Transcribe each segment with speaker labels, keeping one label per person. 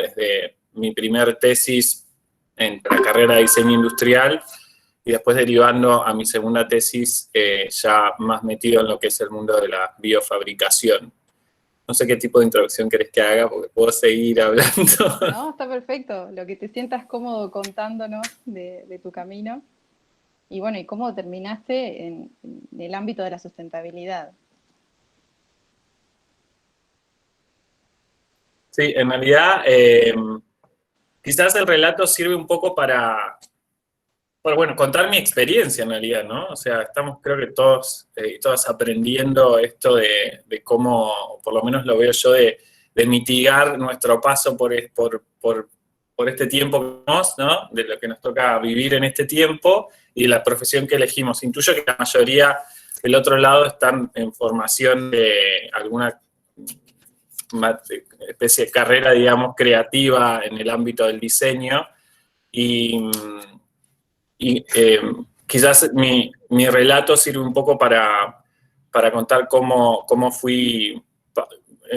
Speaker 1: desde mi primer tesis en la carrera de diseño industrial y después derivando a mi segunda tesis ya más metido en lo que es el mundo de la biofabricación. No sé qué tipo de introducción querés que haga, porque puedo seguir hablando.
Speaker 2: No, está perfecto. Lo que te sientas cómodo contándonos de tu camino. Y bueno, ¿y cómo terminaste en el ámbito de la sustentabilidad?
Speaker 1: Sí, en realidad, quizás el relato sirve un poco para, bueno, contar mi experiencia en realidad, ¿no? O sea, estamos creo que todos y todas aprendiendo esto de cómo, por lo menos lo veo yo, de mitigar nuestro paso por este tiempo que tenemos, ¿no? De lo que nos toca vivir en este tiempo y la profesión que elegimos. Intuyo que la mayoría del otro lado están en formación de alguna especie de carrera, digamos, creativa en el ámbito del diseño y quizás mi relato sirve un poco para contar cómo fui,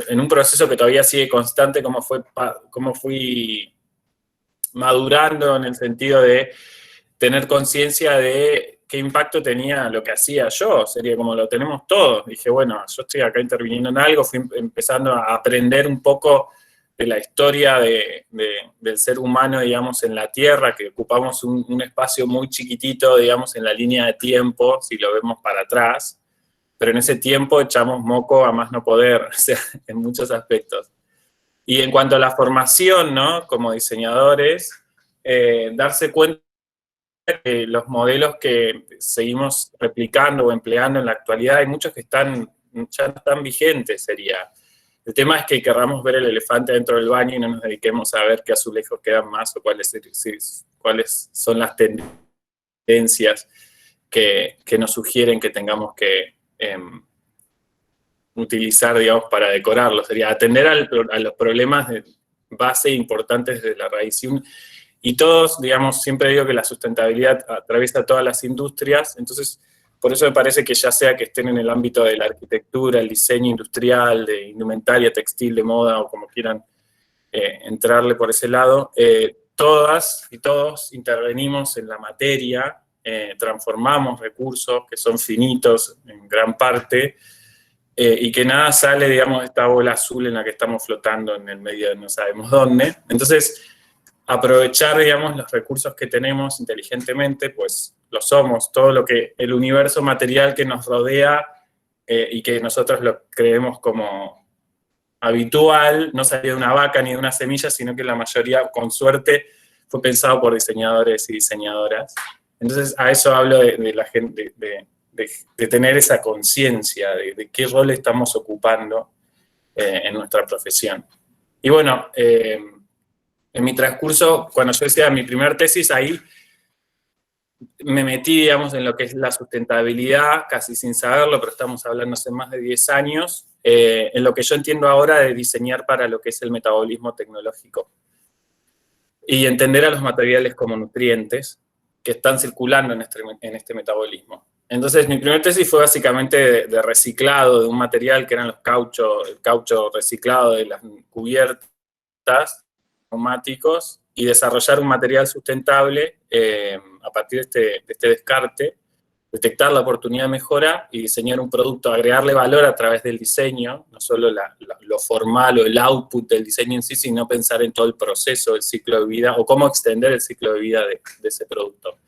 Speaker 1: en un proceso que todavía sigue constante, cómo fui madurando en el sentido de tener conciencia de qué impacto tenía lo que hacía yo, sería como lo tenemos todos. Dije, bueno, yo estoy acá interviniendo en algo, fui empezando a aprender un poco de la historia del ser humano, digamos, en la Tierra, que ocupamos un espacio muy chiquitito, digamos, en la línea de tiempo, si lo vemos para atrás, pero en ese tiempo echamos moco a más no poder, o sea, en muchos aspectos. Y en cuanto a la formación, ¿no? Como diseñadores, darse cuenta que los modelos que seguimos replicando o empleando en la actualidad, hay muchos que ya no están vigentes, sería. El tema es que querramos ver el elefante dentro del baño y no nos dediquemos a ver qué azulejos quedan más o cuáles son las tendencias que nos sugieren que tengamos que utilizar, digamos, para decorarlo. Sería atender a los problemas de base importantes de la raíz. Y todos, digamos, siempre digo que la sustentabilidad atraviesa todas las industrias, entonces por eso me parece que ya sea que estén en el ámbito de la arquitectura, el diseño industrial, de indumentaria, textil, de moda, o como quieran entrarle por ese lado, todas y todos intervenimos en la materia, transformamos recursos que son finitos en gran parte, y que nada sale, digamos, de esta bola azul en la que estamos flotando en el medio de no sabemos dónde. Entonces, aprovechar, digamos, los recursos que tenemos inteligentemente, pues lo somos, todo lo que el universo material que nos rodea y que nosotros lo creemos como habitual, no salió de una vaca ni de una semilla, sino que la mayoría, con suerte, fue pensado por diseñadores y diseñadoras. Entonces, a eso hablo de la gente, de tener esa conciencia de qué rol estamos ocupando en nuestra profesión. Y bueno, en mi transcurso, cuando yo decía mi primer tesis, ahí me metí, digamos, en lo que es la sustentabilidad, casi sin saberlo, pero estamos hablando hace más de 10 años, en lo que yo entiendo ahora de diseñar para lo que es el metabolismo tecnológico. Y entender a los materiales como nutrientes que están circulando en este metabolismo. Entonces, mi primer tesis fue básicamente de reciclado de un material que eran el caucho reciclado de las cubiertas, neumáticos, y desarrollar un material sustentable a partir de este descarte, detectar la oportunidad de mejora y diseñar un producto, agregarle valor a través del diseño, no solo lo formal o el output del diseño en sí, sino pensar en todo el proceso, el ciclo de vida, o cómo extender el ciclo de vida de ese producto.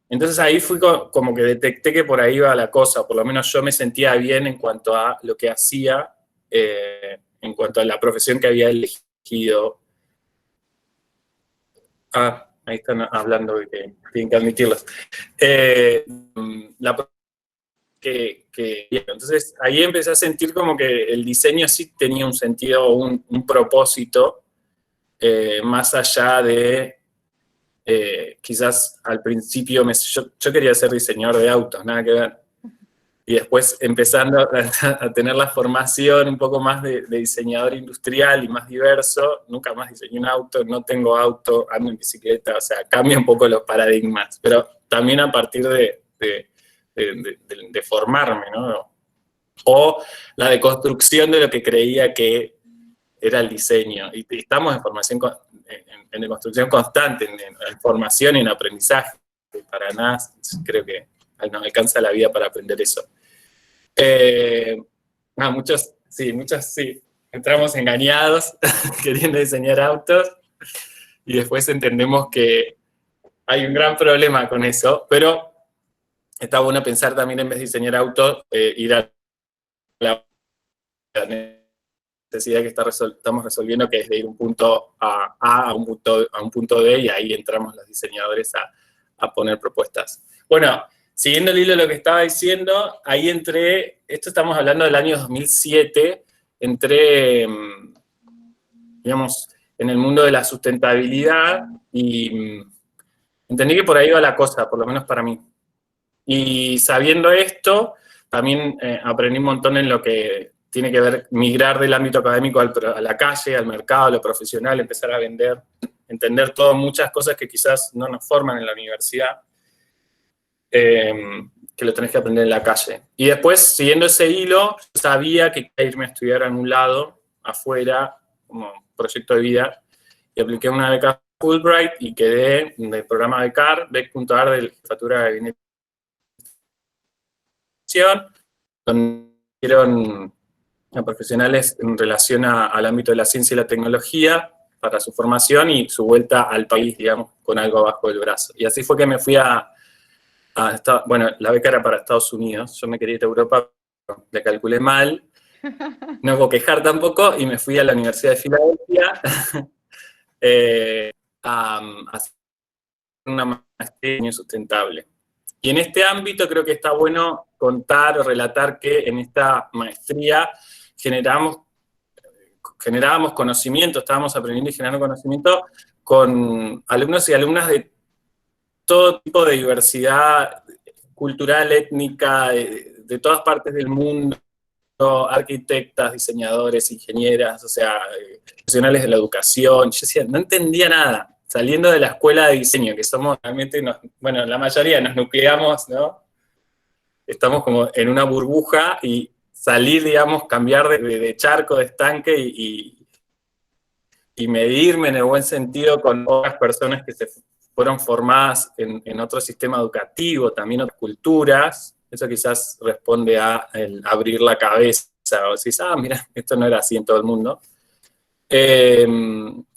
Speaker 1: Entonces ahí fui como que detecté que por ahí iba la cosa, por lo menos yo me sentía bien en cuanto a lo que hacía, en cuanto a la profesión que había elegido. Ahí están hablando de que tienen que admitirlos. Entonces ahí empecé a sentir como que el diseño sí tenía un sentido, un propósito, más allá de, quizás al principio, yo quería ser diseñador de autos, nada que ver. Y después empezando a tener la formación un poco más de diseñador industrial y más diverso, nunca más diseñé un auto, no tengo auto, ando en bicicleta, o sea, cambia un poco los paradigmas, pero también a partir de formarme, ¿no? O la deconstrucción de lo que creía que era el diseño. Y estamos en formación, en construcción constante, en formación y en aprendizaje. Para nada, creo que nos alcanza la vida para aprender eso. Muchos sí, entramos engañados queriendo diseñar autos y después entendemos que hay un gran problema con eso, pero está bueno pensar también en vez de diseñar autos, ir a la necesidad que estamos resolviendo, que es de ir de un punto A a un punto B, y ahí entramos los diseñadores a poner propuestas. Bueno, siguiendo el hilo de lo que estaba diciendo, ahí entré, esto estamos hablando del año 2007, entré, digamos, en el mundo de la sustentabilidad y entendí que por ahí va la cosa, por lo menos para mí. Y sabiendo esto, también aprendí un montón en lo que tiene que ver migrar del ámbito académico a la calle, al mercado, a lo profesional, empezar a vender, entender muchas cosas que quizás no nos forman en la universidad, que lo tenés que aprender en la calle. Y después, siguiendo ese hilo, sabía que quería irme a estudiar en un lado, afuera, como proyecto de vida, y apliqué una beca Fulbright y quedé del programa de CAR, BEC.AR, de la Jefatura de Gabinete, donde hicieron a profesionales en relación al ámbito de la ciencia y la tecnología para su formación y su vuelta al país, digamos, con algo abajo del brazo. Y así fue que me fui bueno, la beca era para Estados Unidos, yo me quería ir a Europa, le calculé mal, no puedo quejar tampoco, y me fui a la Universidad de Filadelfia a hacer una maestría en sustentable. Y en este ámbito creo que está bueno contar o relatar que en esta maestría generábamos conocimiento, estábamos aprendiendo y generando conocimiento con alumnos y alumnas de todo tipo de diversidad cultural, étnica, de todas partes del mundo, arquitectas, diseñadores, ingenieras, o sea, profesionales de la educación. Yo decía, no entendía nada. Saliendo de la escuela de diseño, que somos realmente, bueno, la mayoría nos nucleamos, ¿no? Estamos como en una burbuja y salir, digamos, cambiar de charco, de estanque y medirme en el buen sentido con otras personas que se fueron formadas en otro sistema educativo, también otras culturas. Eso quizás responde a el abrir la cabeza, o decís, mira, esto no era así en todo el mundo.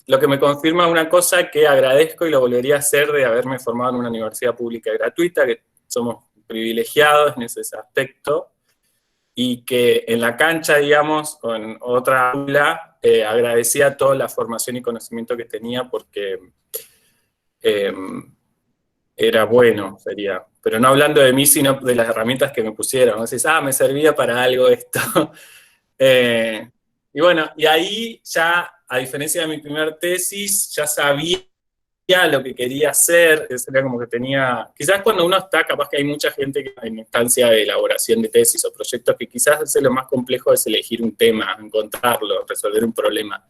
Speaker 1: Lo que me confirma una cosa que agradezco y lo volvería a hacer, de haberme formado en una universidad pública y gratuita, que somos privilegiados en ese aspecto, y que en la cancha, digamos, con otra aula, agradecía toda la formación y conocimiento que tenía, porque era bueno, sería. Pero no hablando de mí, sino de las herramientas que me pusieron. Decís, me servía para algo esto. Y bueno, y ahí ya, a diferencia de mi primer tesis, ya sabía lo que quería hacer. Era como que tenía, quizás cuando uno está, capaz que hay mucha gente que en instancia de elaboración de tesis o proyectos, que quizás lo más complejo es elegir un tema, encontrarlo, resolver un problema.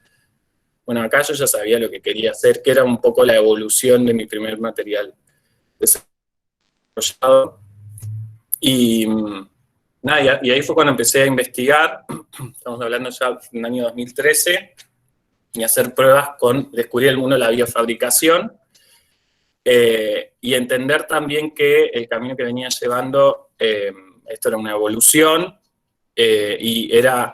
Speaker 1: Bueno, acá yo ya sabía lo que quería hacer, que era un poco la evolución de mi primer material desarrollado. Y nada, y ahí fue cuando empecé a investigar, estamos hablando ya del año 2013, y hacer pruebas descubrir el mundo de la biofabricación, y entender también que el camino que venía llevando, esto era una evolución, y era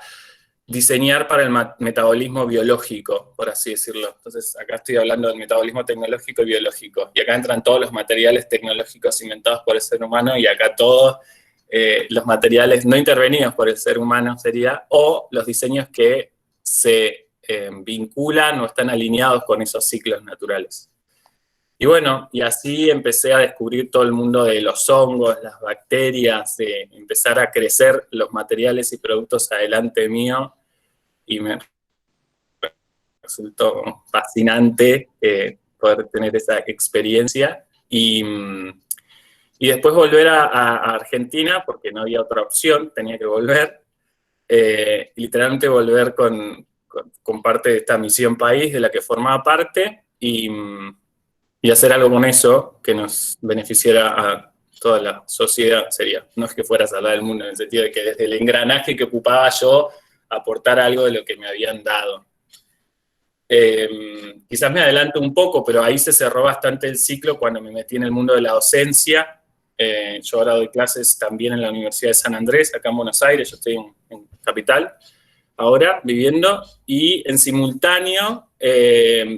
Speaker 1: diseñar para el metabolismo biológico, por así decirlo. Entonces, acá estoy hablando del metabolismo tecnológico y biológico, y acá entran todos los materiales tecnológicos inventados por el ser humano, y acá todos los materiales no intervenidos por el ser humano sería, o los diseños que se vinculan o están alineados con esos ciclos naturales. Y bueno, y así empecé a descubrir todo el mundo de los hongos, las bacterias, de empezar a crecer los materiales y productos adelante mío, y me resultó fascinante poder tener esa experiencia. Y después volver a Argentina, porque no había otra opción, tenía que volver, literalmente volver con parte de esta misión país de la que formaba parte, y hacer algo con eso que nos beneficiara a toda la sociedad. Sería, no es que fuera a salvar el mundo, en el sentido de que desde el engranaje que ocupaba yo, aportar algo de lo que me habían dado. Quizás me adelanto un poco, pero ahí se cerró bastante el ciclo cuando me metí en el mundo de la docencia. Yo ahora doy clases también en la Universidad de San Andrés, acá en Buenos Aires, yo estoy en Capital, ahora viviendo, y en simultáneo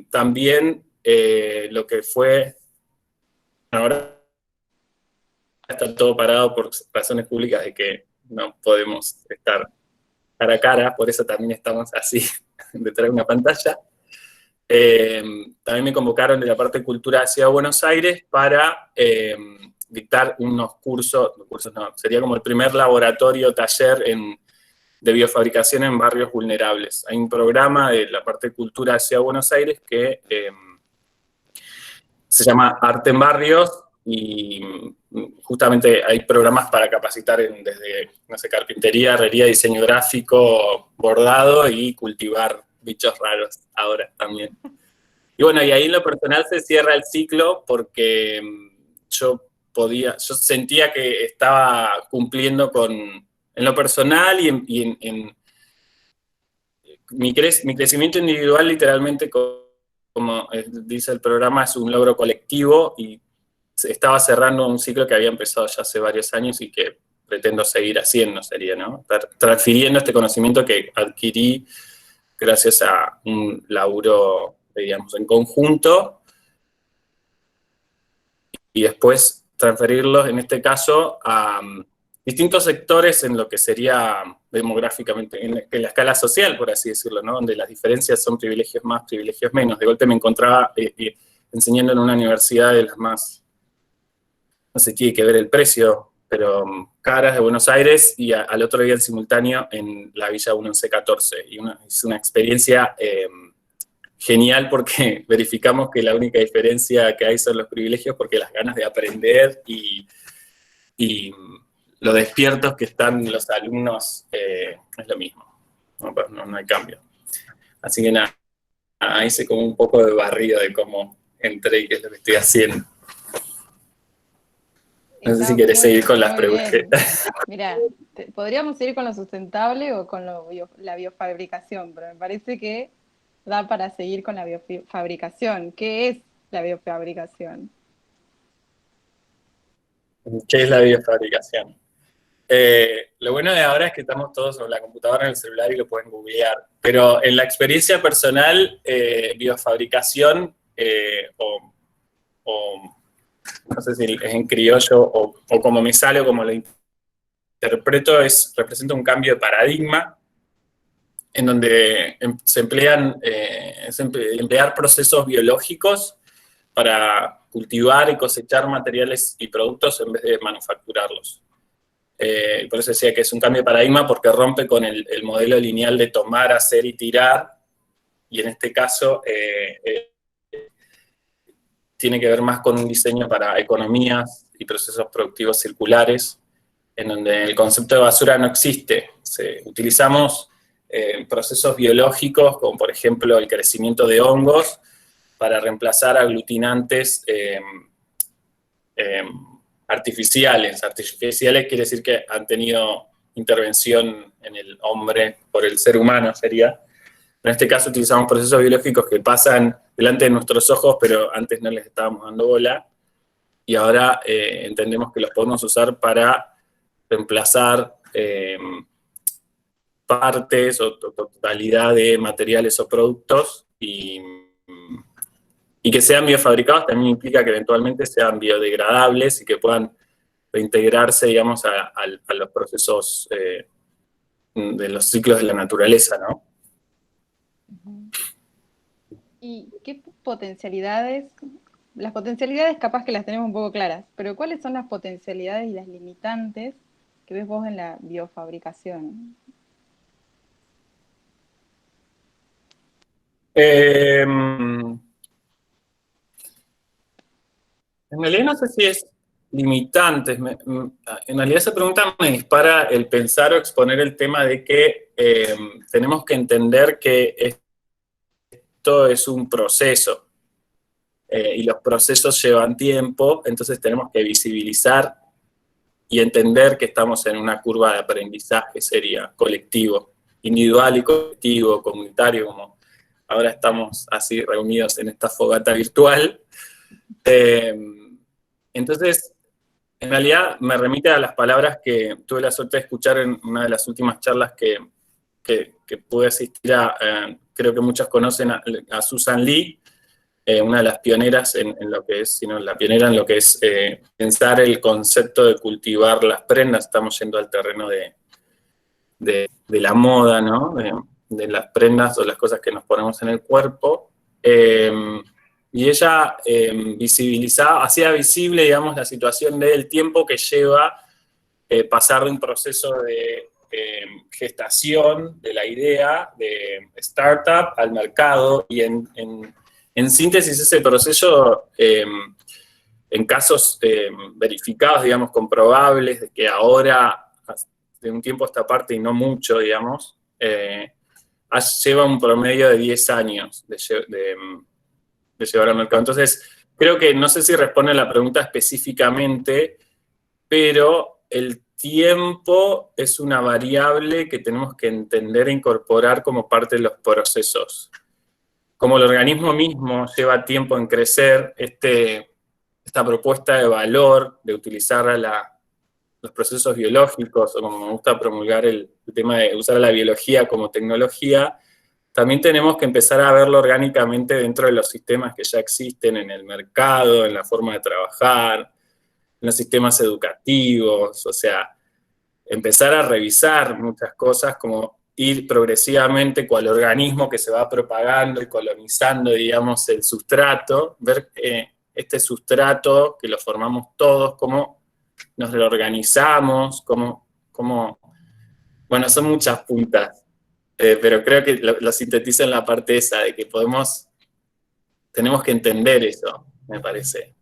Speaker 1: también lo que fue, ahora está todo parado por razones públicas de que no podemos estar cara a cara, por eso también estamos así detrás de una pantalla. También me convocaron de la parte de Cultura de Ciudad de Buenos Aires para dictar unos cursos no, sería como el primer laboratorio, taller de biofabricación en barrios vulnerables. Hay un programa de la parte de Cultura de Ciudad de Buenos Aires que se llama Arte en Barrios, y justamente hay programas para capacitar desde, no sé, carpintería, herrería, diseño gráfico, bordado y cultivar bichos raros ahora también. Y bueno, y ahí en lo personal se cierra el ciclo porque yo sentía que estaba cumpliendo en lo personal y en mi crecimiento individual, literalmente, como dice el programa, es un logro colectivo, y estaba cerrando un ciclo que había empezado ya hace varios años y que pretendo seguir haciendo, sería, ¿no? Transfiriendo este conocimiento que adquirí gracias a un laburo, digamos, en conjunto, y después transferirlos, en este caso, a distintos sectores en lo que sería demográficamente, en la escala social, por así decirlo, ¿no? Donde las diferencias son privilegios más, privilegios menos. De golpe me encontraba enseñando en una universidad de las más, no sé, tiene que ver el precio, pero caras, de Buenos Aires, y al otro día en simultáneo en la Villa 1114. Y es una experiencia genial, porque verificamos que la única diferencia que hay son los privilegios, porque las ganas de aprender y lo despiertos que están los alumnos es lo mismo. No hay cambio. Así que nada, hice como un poco de barrido de cómo entré y qué es lo que estoy haciendo. No sé si querés seguir con las preguntas.
Speaker 2: Mira, podríamos seguir con lo sustentable o con la biofabricación, pero me parece que da para seguir con la biofabricación. ¿Qué es la biofabricación?
Speaker 1: ¿Qué es la biofabricación? Lo bueno de ahora es que estamos todos sobre la computadora, en el celular, y lo pueden googlear. Pero en la experiencia personal, biofabricación, o no sé si es en criollo o como me sale o como lo interpreto, representa un cambio de paradigma en donde se emplean emplear procesos biológicos para cultivar y cosechar materiales y productos en vez de manufacturarlos. Por eso decía que es un cambio de paradigma, porque rompe con el modelo lineal de tomar, hacer y tirar, y en este caso tiene que ver más con un diseño para economías y procesos productivos circulares, en donde el concepto de basura no existe. Utilizamos procesos biológicos, como por ejemplo el crecimiento de hongos, para reemplazar aglutinantes artificiales. Artificiales quiere decir que han tenido intervención en el hombre por el ser humano, sería. En este caso utilizamos procesos biológicos que pasan delante de nuestros ojos, pero antes no les estábamos dando bola, y ahora entendemos que los podemos usar para reemplazar partes o totalidad de materiales o productos, y que sean biofabricados también implica que eventualmente sean biodegradables y que puedan reintegrarse, digamos, a los procesos de los ciclos de la naturaleza, ¿no?
Speaker 2: ¿Y qué potencialidades? Las potencialidades capaz que las tenemos un poco claras, pero ¿cuáles son las potencialidades y las limitantes que ves vos en la biofabricación?
Speaker 1: En realidad no sé si es limitante. En realidad esa pregunta me dispara el pensar o exponer el tema de que tenemos que entender que esto es un proceso, y los procesos llevan tiempo, entonces tenemos que visibilizar y entender que estamos en una curva de aprendizaje, sería colectivo, individual y colectivo, comunitario, como ahora estamos así reunidos en esta fogata virtual. Entonces, en realidad me remite a las palabras que tuve la suerte de escuchar en una de las últimas charlas que pude asistir a, creo que muchos conocen a Susan Lee, una de las pioneras en lo que es, sino la pionera en lo que es pensar el concepto de cultivar las prendas. Estamos yendo al terreno de la moda, ¿no? De las prendas o las cosas que nos ponemos en el cuerpo. Y ella hacía visible, digamos, la situación del tiempo que lleva pasar de un proceso de gestación de la idea de startup al mercado, y en síntesis ese proceso, en casos verificados, digamos, comprobables, de que ahora, de un tiempo a esta parte y no mucho, digamos, lleva un promedio de 10 años de llevar al mercado. Entonces, creo que, no sé si responde a la pregunta específicamente, pero el tiempo es una variable que tenemos que entender e incorporar como parte de los procesos. Como el organismo mismo lleva tiempo en crecer, esta propuesta de valor, de utilizar los procesos biológicos, o como me gusta promulgar el tema de usar la biología como tecnología, también tenemos que empezar a verlo orgánicamente dentro de los sistemas que ya existen en el mercado, en la forma de trabajar, en los sistemas educativos, o sea, empezar a revisar muchas cosas, como ir progresivamente cual organismo que se va propagando y colonizando, digamos, el sustrato, ver este sustrato que lo formamos todos, cómo nos reorganizamos, bueno, son muchas puntas, pero creo que lo sintetizo en la parte esa, de que tenemos que entender eso, me parece,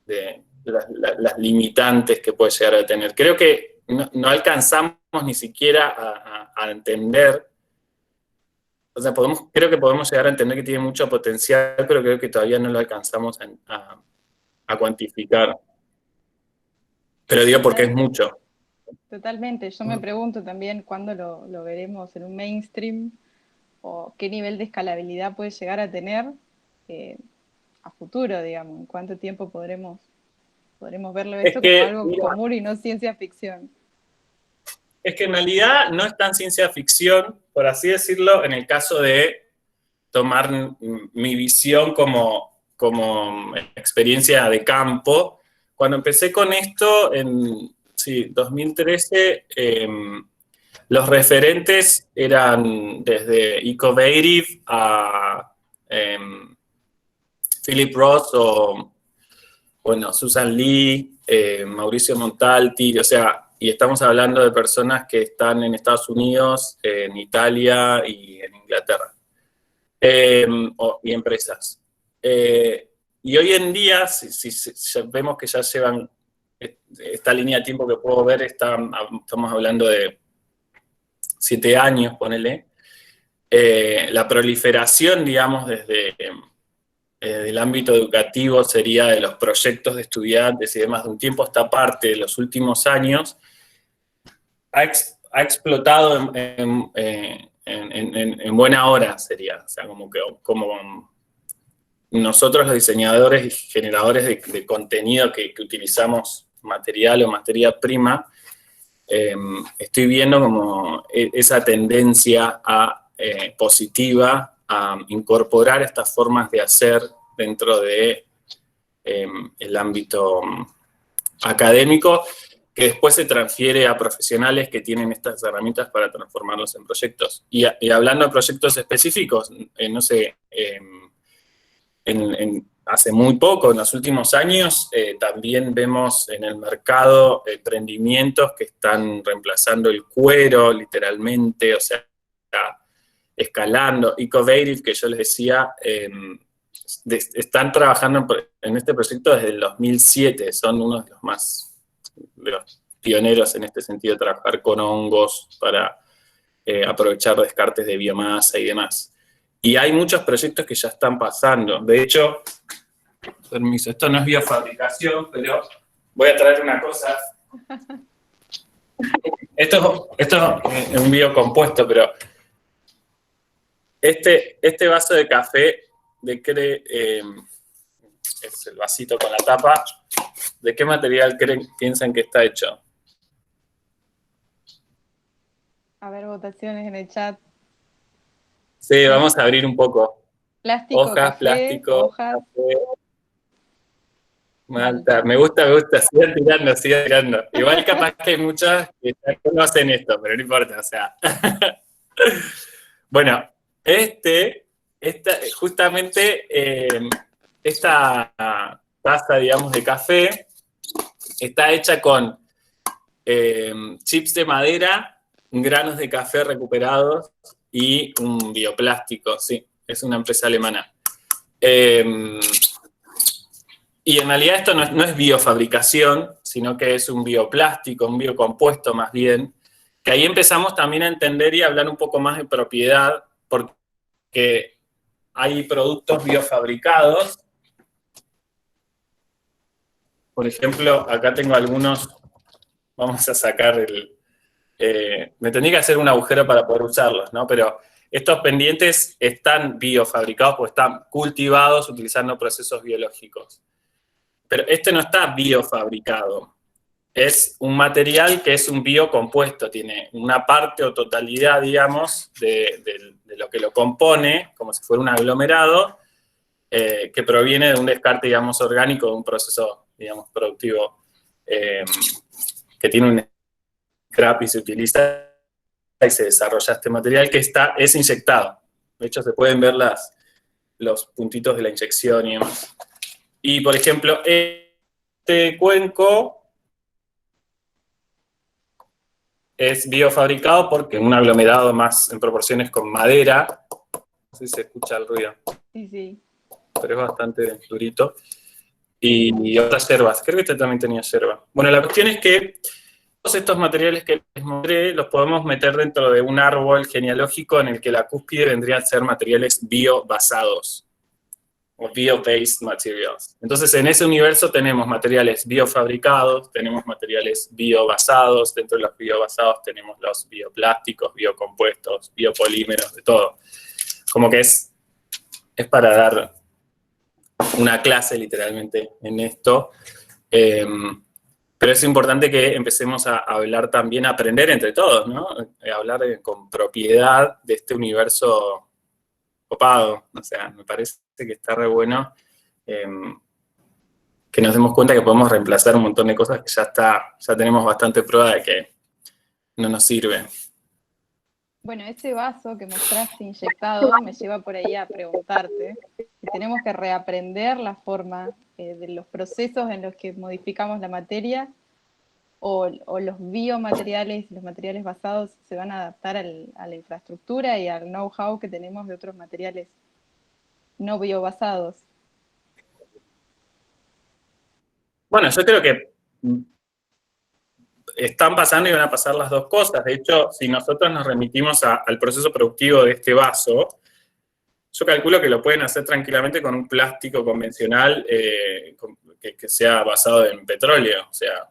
Speaker 1: de las limitantes que puede llegar a tener. Creo que no alcanzamos ni siquiera a entender, o sea, creo que podemos llegar a entender que tiene mucho potencial, pero creo que todavía no lo alcanzamos a cuantificar. Pero digo porque es mucho.
Speaker 2: Totalmente. Yo me pregunto también cuándo lo veremos en un mainstream o qué nivel de escalabilidad puede llegar a tener a futuro, digamos. En cuánto tiempo podremos verlo esto como algo común y no ciencia ficción.
Speaker 1: Es que en realidad no es tan ciencia ficción, por así decirlo, en el caso de tomar mi visión como experiencia de campo. Cuando empecé con esto, en 2013, los referentes eran desde Ecovative a Philip Ross o, bueno, Susan Lee, Mauricio Montalti, o sea, y estamos hablando de personas que están en Estados Unidos, en Italia y en Inglaterra, y empresas. Y hoy en día, si vemos que ya llevan esta línea de tiempo que puedo ver, estamos hablando de 7 años, ponele, la proliferación, digamos, desde el ámbito educativo sería de los proyectos de estudiantes y demás, de un tiempo a esta parte, de los últimos años, ha explotado en buena hora, sería. O sea, como nosotros los diseñadores y generadores de contenido que utilizamos material o materia prima, estoy viendo como esa tendencia positiva a incorporar estas formas de hacer dentro de el ámbito académico, que después se transfiere a profesionales que tienen estas herramientas para transformarlos en proyectos. Y hablando de proyectos específicos, no sé, hace muy poco, en los últimos años, también vemos en el mercado emprendimientos que están reemplazando el cuero, literalmente, o sea, escalando. Ecovative, que yo les decía, están trabajando en este proyecto desde el 2007, son uno de los pioneros en este sentido, de trabajar con hongos para aprovechar descartes de biomasa y demás. Y hay muchos proyectos que ya están pasando. De hecho, permiso, esto no es biofabricación, pero voy a traer una cosa. Esto es un biocompuesto, pero este vaso de café, es el vasito con la tapa, ¿de qué material piensan que está hecho?
Speaker 2: A ver, votaciones en el chat.
Speaker 1: Sí, vamos a abrir un poco.
Speaker 2: Plástico,
Speaker 1: Hojas,
Speaker 2: café,
Speaker 1: plástico,
Speaker 2: hojas,
Speaker 1: café, malta.
Speaker 2: malta.
Speaker 1: Me gusta, sigan tirando, sigan tirando. Igual capaz que hay muchas que ya conocen esto, pero no importa, o sea. Bueno, justamente esta taza, digamos, de café está hecha con chips de madera, granos de café recuperados y un bioplástico, sí, es una empresa alemana. Y en realidad esto no es biofabricación, sino que es un bioplástico, un biocompuesto más bien, que ahí empezamos también a entender y a hablar un poco más de propiedad, porque hay productos biofabricados. Por ejemplo, acá tengo algunos, vamos a sacar me tendría que hacer un agujero para poder usarlos, ¿no? Pero estos pendientes están biofabricados o están cultivados utilizando procesos biológicos. Pero este no está biofabricado. Es un material que es un biocompuesto, tiene una parte o totalidad, digamos, de lo que lo compone, como si fuera un aglomerado, que proviene de un descarte, digamos, orgánico, de un proceso, digamos, productivo, que tiene un scrap y se utiliza y se desarrolla este material que es inyectado. De hecho, se pueden ver los puntitos de la inyección y demás. Y, por ejemplo, este cuenco es biofabricado porque un aglomerado más en proporciones con madera, no sé si se escucha el ruido,
Speaker 2: Sí, sí.
Speaker 1: pero es bastante durito, y otras hierbas, creo que este también tenía hierba. Bueno, la cuestión es que todos estos materiales que les mostré los podemos meter dentro de un árbol genealógico en el que la cúspide vendría a ser materiales biobasados, o bio-based materials. Entonces, en ese universo tenemos materiales biofabricados, tenemos materiales biobasados, dentro de los biobasados tenemos los bioplásticos, biocompuestos, biopolímeros, de todo. Como que es para dar una clase, literalmente, en esto. Pero es importante que empecemos a hablar también, a aprender entre todos, ¿no? A hablar con propiedad de este universo copado. O sea, me parece que está re bueno que nos demos cuenta que podemos reemplazar un montón de cosas que ya tenemos bastante prueba de que no nos sirve.
Speaker 2: Bueno, ese vaso que mostraste inyectado me lleva por ahí a preguntarte si tenemos que reaprender la forma de los procesos en los que modificamos la materia o los biomateriales, los materiales basados se van a adaptar a la infraestructura y al know-how que tenemos de otros materiales no biobasados.
Speaker 1: Bueno, yo creo que están pasando y van a pasar las dos cosas. De hecho, si nosotros nos remitimos al proceso productivo de este vaso, yo calculo que lo pueden hacer tranquilamente con un plástico convencional que sea basado en petróleo. O sea,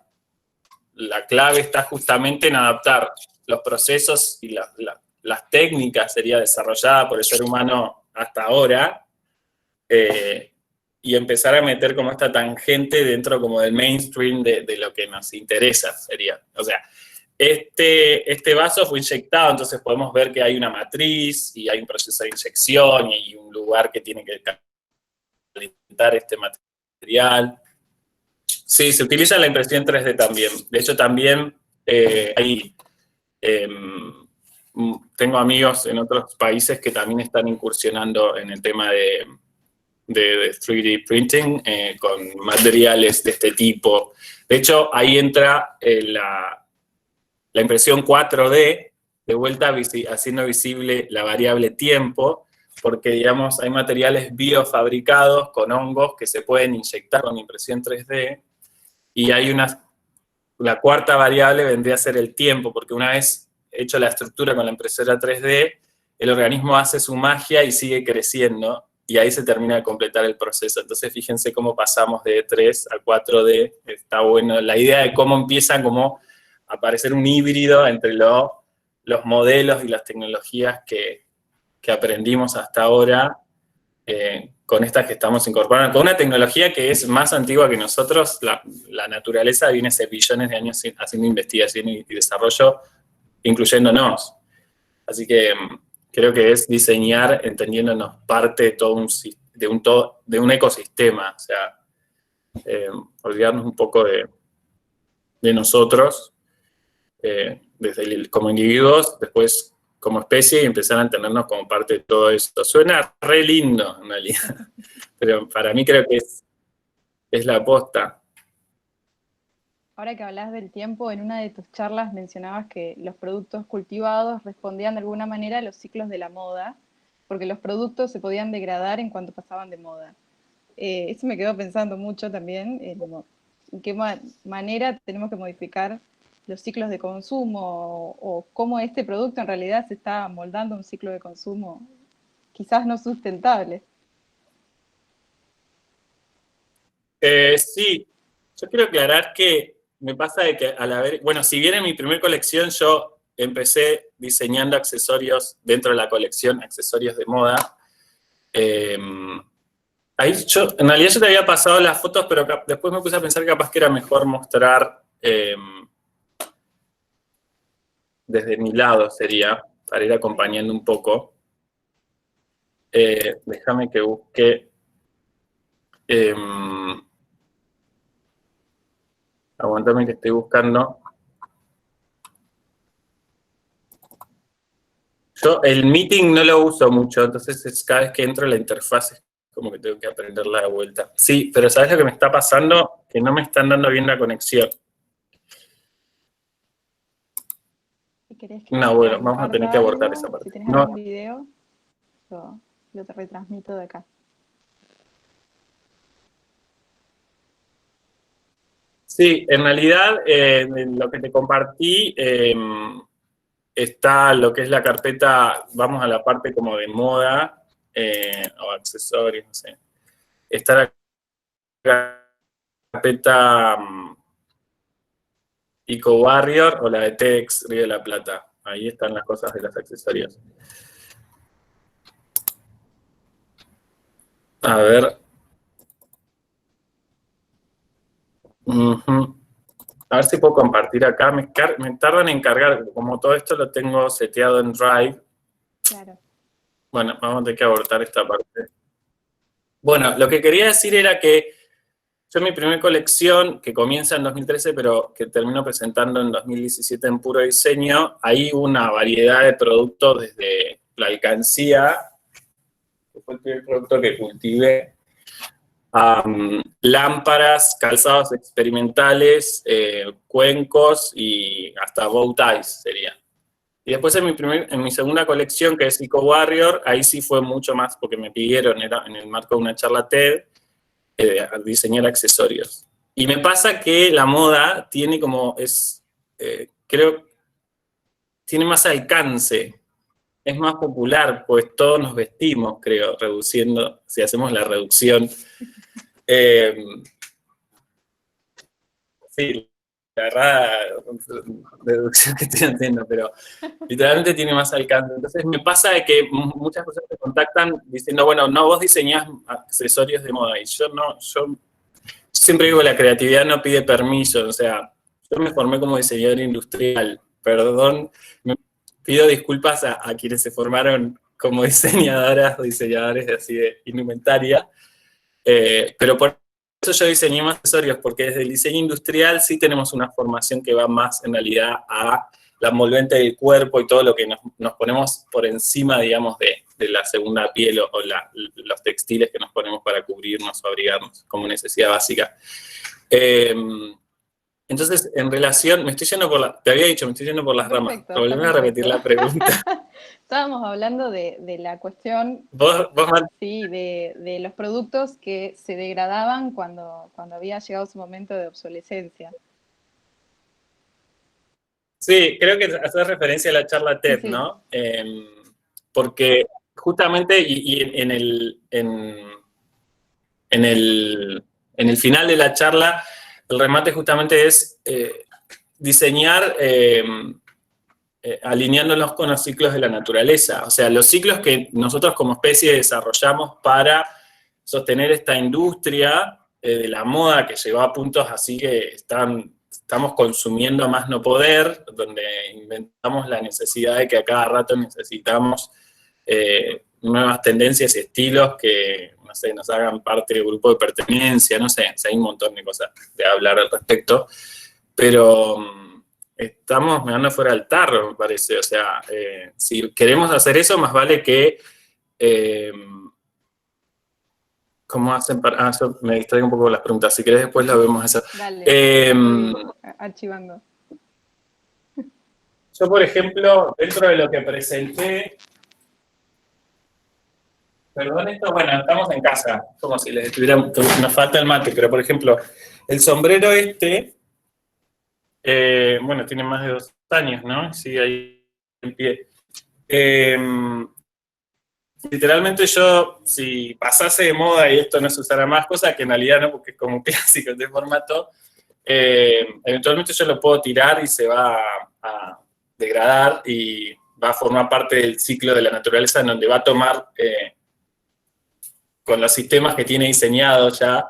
Speaker 1: la clave está justamente en adaptar los procesos y las técnicas sería desarrollada por el ser humano hasta ahora, y empezar a meter como esta tangente dentro como del mainstream de lo que nos interesa, sería. O sea, este vaso fue inyectado, entonces podemos ver que hay una matriz y hay un proceso de inyección y un lugar que tiene que calentar este material. Sí, se utiliza la impresión 3D también. De hecho, también tengo amigos en otros países que también están incursionando en el tema de 3D printing con materiales de este tipo. De hecho, ahí entra la impresión 4D, de vuelta haciendo visible la variable tiempo, porque, digamos, hay materiales biofabricados con hongos que se pueden inyectar con impresión 3D, y hay la cuarta variable vendría a ser el tiempo, porque una vez hecho la estructura con la impresora 3D, el organismo hace su magia y sigue creciendo, y ahí se termina de completar el proceso. Entonces, fíjense cómo pasamos de 3 a 4D, está bueno. La idea de cómo empieza como a aparecer un híbrido entre los modelos y las tecnologías que que aprendimos hasta ahora, con estas que estamos incorporando, con una tecnología que es más antigua que nosotros. La naturaleza viene hace billones de años haciendo investigación y desarrollo, incluyéndonos. Así que creo que es diseñar entendiéndonos parte de todo de un ecosistema, o sea, olvidarnos un poco de nosotros, como individuos, después como especie, y empezar a entendernos como parte de todo esto. Suena re lindo, en realidad, pero para mí creo que es la aposta.
Speaker 2: Ahora que hablas del tiempo, en una de tus charlas mencionabas que los productos cultivados respondían de alguna manera a los ciclos de la moda, porque los productos se podían degradar en cuanto pasaban de moda. Eso me quedó pensando mucho también, en qué manera tenemos que modificar los ciclos de consumo o cómo este producto en realidad se está moldando un ciclo de consumo quizás no sustentable.
Speaker 1: Sí, yo quiero aclarar que me pasa de que bueno, si bien en mi primer colección yo empecé diseñando accesorios dentro de la colección, accesorios de moda, ahí en realidad yo te había pasado las fotos, pero después me puse a pensar que capaz que era mejor mostrar desde mi lado, sería, para ir acompañando un poco. Déjame que busque... aguantame que estoy buscando. Yo el meeting no lo uso mucho, entonces cada vez que entro en la interfaz es como que tengo que aprenderla de vuelta. Sí, pero ¿sabes lo que me está pasando? Que no me están dando bien la conexión.
Speaker 2: Si querés que
Speaker 1: No, bueno, vamos a tener que
Speaker 2: comparta
Speaker 1: abortar esa
Speaker 2: algo, si
Speaker 1: parte.
Speaker 2: tenés
Speaker 1: No,
Speaker 2: algún video, yo te retransmito de acá.
Speaker 1: sí, en realidad lo que te compartí está lo que es la carpeta, vamos a la parte como de moda o accesorios, no sé. Está la carpeta Eco Warrior o la de Tex Río de la Plata. Ahí están las cosas de los accesorios. A ver. A ver si puedo compartir acá. Me tardan en cargar, como todo esto lo tengo seteado en Drive.
Speaker 2: Claro.
Speaker 1: Bueno, vamos a tener que abortar esta parte. Bueno, lo que quería decir era que yo mi primera colección, que comienza en 2013, pero que termino presentando en 2017 en Puro Diseño, ahí hubo una variedad de productos desde la alcancía, que fue el primer producto que cultivé, lámparas, calzados experimentales, cuencos y hasta bow ties sería. Y después en mi segunda colección, que es Eco Warrior, ahí sí fue mucho más, porque me pidieron, era en el marco de una charla TED, diseñar accesorios. Y me pasa que la moda tiene creo, tiene más alcance, es más popular, pues todos nos vestimos, creo, reduciendo, si hacemos la reducción. Sí, la errada deducción que estoy haciendo, pero literalmente tiene más alcance. Entonces me pasa de que muchas personas me contactan diciendo, bueno, no, vos diseñás accesorios de moda, y yo no, yo siempre digo, la creatividad no pide permiso, o sea, yo me formé como diseñador industrial, perdón, me pido disculpas a quienes se formaron como diseñadoras o diseñadores así de indumentaria, pero por eso yo diseñé más accesorios, porque desde el diseño industrial sí tenemos una formación que va más en realidad a la envolvente del cuerpo y todo lo que nos ponemos por encima, digamos, de la segunda piel o los textiles que nos ponemos para cubrirnos o abrigarnos como necesidad básica. Entonces, en relación, te había dicho, me estoy yendo por las ramas.
Speaker 2: Perfecto, está
Speaker 1: Volveme a repetir
Speaker 2: perfecto.
Speaker 1: la pregunta.
Speaker 2: Estábamos hablando de la cuestión,
Speaker 1: Vos
Speaker 2: sí, de los productos que se degradaban cuando había llegado su momento de obsolescencia.
Speaker 1: sí, creo que haces referencia a la charla TED,
Speaker 2: Sí,
Speaker 1: ¿no? Porque justamente, y en el final de la charla, el remate justamente es diseñar alineándonos con los ciclos de la naturaleza. O sea, los ciclos que nosotros como especie desarrollamos para sostener esta industria de la moda que llegó a puntos así que estamos consumiendo a más no poder, donde inventamos la necesidad de que a cada rato necesitamos nuevas tendencias y estilos que, no sé, nos hagan parte del grupo de pertenencia, no sé, hay un montón de cosas de hablar al respecto, pero estamos mirando fuera del tarro, me parece. O sea, si queremos hacer eso, más vale que... ¿cómo hacen para...? Yo me distraigo un poco con las preguntas. Si querés, después lo vemos eso.
Speaker 2: Dale, archivando.
Speaker 1: Yo, por ejemplo, dentro de lo que presenté... Perdón esto, bueno, estamos en casa. Como si les estuviera... Nos falta el mate, pero, por ejemplo, el sombrero bueno, tiene más de 2 años, ¿no? Sigue ahí en pie. Literalmente yo, si pasase de moda y esto no se usara más, cosa que en realidad no, porque es como un clásico de formato, eventualmente yo lo puedo tirar y se va a degradar y va a formar parte del ciclo de la naturaleza, en donde va a tomar, con los sistemas que tiene diseñados ya,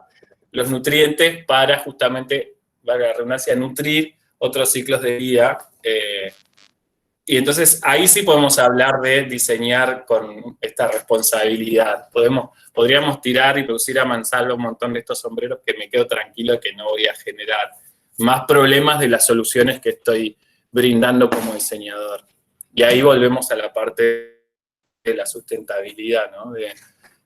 Speaker 1: los nutrientes para justamente, valga la redundancia, nutrir otros ciclos de vida. Y entonces ahí sí podemos hablar de diseñar con esta responsabilidad. Podríamos tirar y producir a mansalva un montón de estos sombreros que me quedo tranquilo que no voy a generar más problemas de las soluciones que estoy brindando como diseñador. Y ahí volvemos a la parte de la sustentabilidad, ¿no? De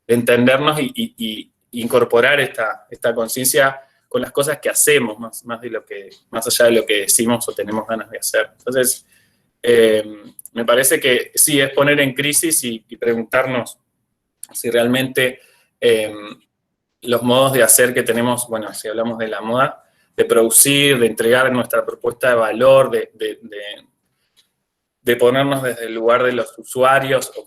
Speaker 1: entendernos y incorporar esta conciencia con las cosas que hacemos, más allá de lo que decimos o tenemos ganas de hacer. Entonces, me parece que sí, es poner en crisis y preguntarnos si realmente los modos de hacer que tenemos, bueno, si hablamos de la moda, de producir, de entregar nuestra propuesta de valor, de ponernos desde el lugar de los usuarios o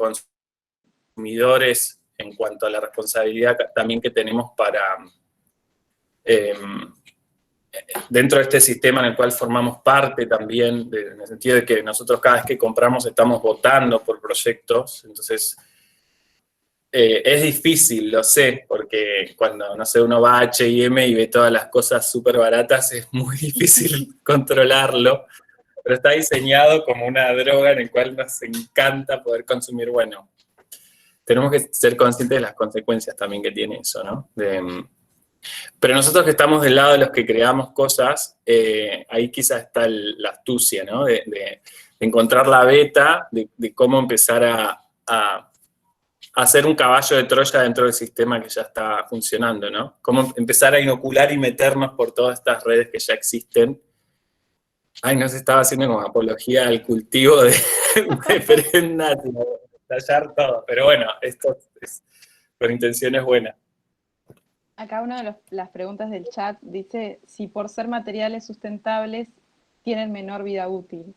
Speaker 1: consumidores en cuanto a la responsabilidad también que tenemos para... dentro de este sistema en el cual formamos parte también, en el sentido de que nosotros cada vez que compramos estamos votando por proyectos, entonces es difícil, lo sé, porque cuando, no sé, uno va a H&M y ve todas las cosas súper baratas, es muy difícil controlarlo, pero está diseñado como una droga en el cual nos encanta poder consumir. Bueno, tenemos que ser conscientes de las consecuencias también que tiene eso, ¿no? Pero nosotros que estamos del lado de los que creamos cosas, ahí quizás está la astucia, ¿no? De encontrar la beta, de cómo empezar a hacer un caballo de Troya dentro del sistema que ya está funcionando, ¿no? Cómo empezar a inocular y meternos por todas estas redes que ya existen. Ay, no se estaba haciendo como apología al cultivo de prendas, tallar todo. Pero bueno, esto es con intenciones buenas.
Speaker 2: Acá una de las preguntas del chat dice si por ser materiales sustentables tienen menor vida útil.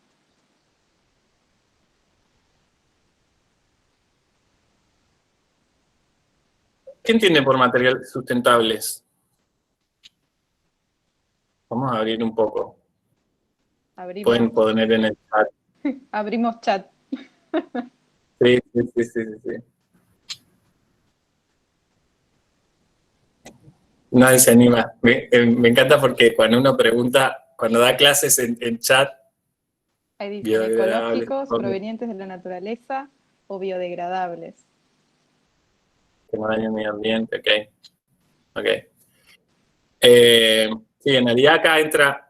Speaker 1: ¿Qué entiende por materiales sustentables? Vamos a abrir un poco. Pueden poner en el chat.
Speaker 2: Abrimos chat.
Speaker 1: Sí. Nadie se anima. Me encanta porque cuando uno pregunta, cuando da clases en chat...
Speaker 2: Ahí dicen ecológicos, provenientes de la naturaleza o biodegradables.
Speaker 1: Que no dañen el medio ambiente, ok. Sí, en realidad acá entra...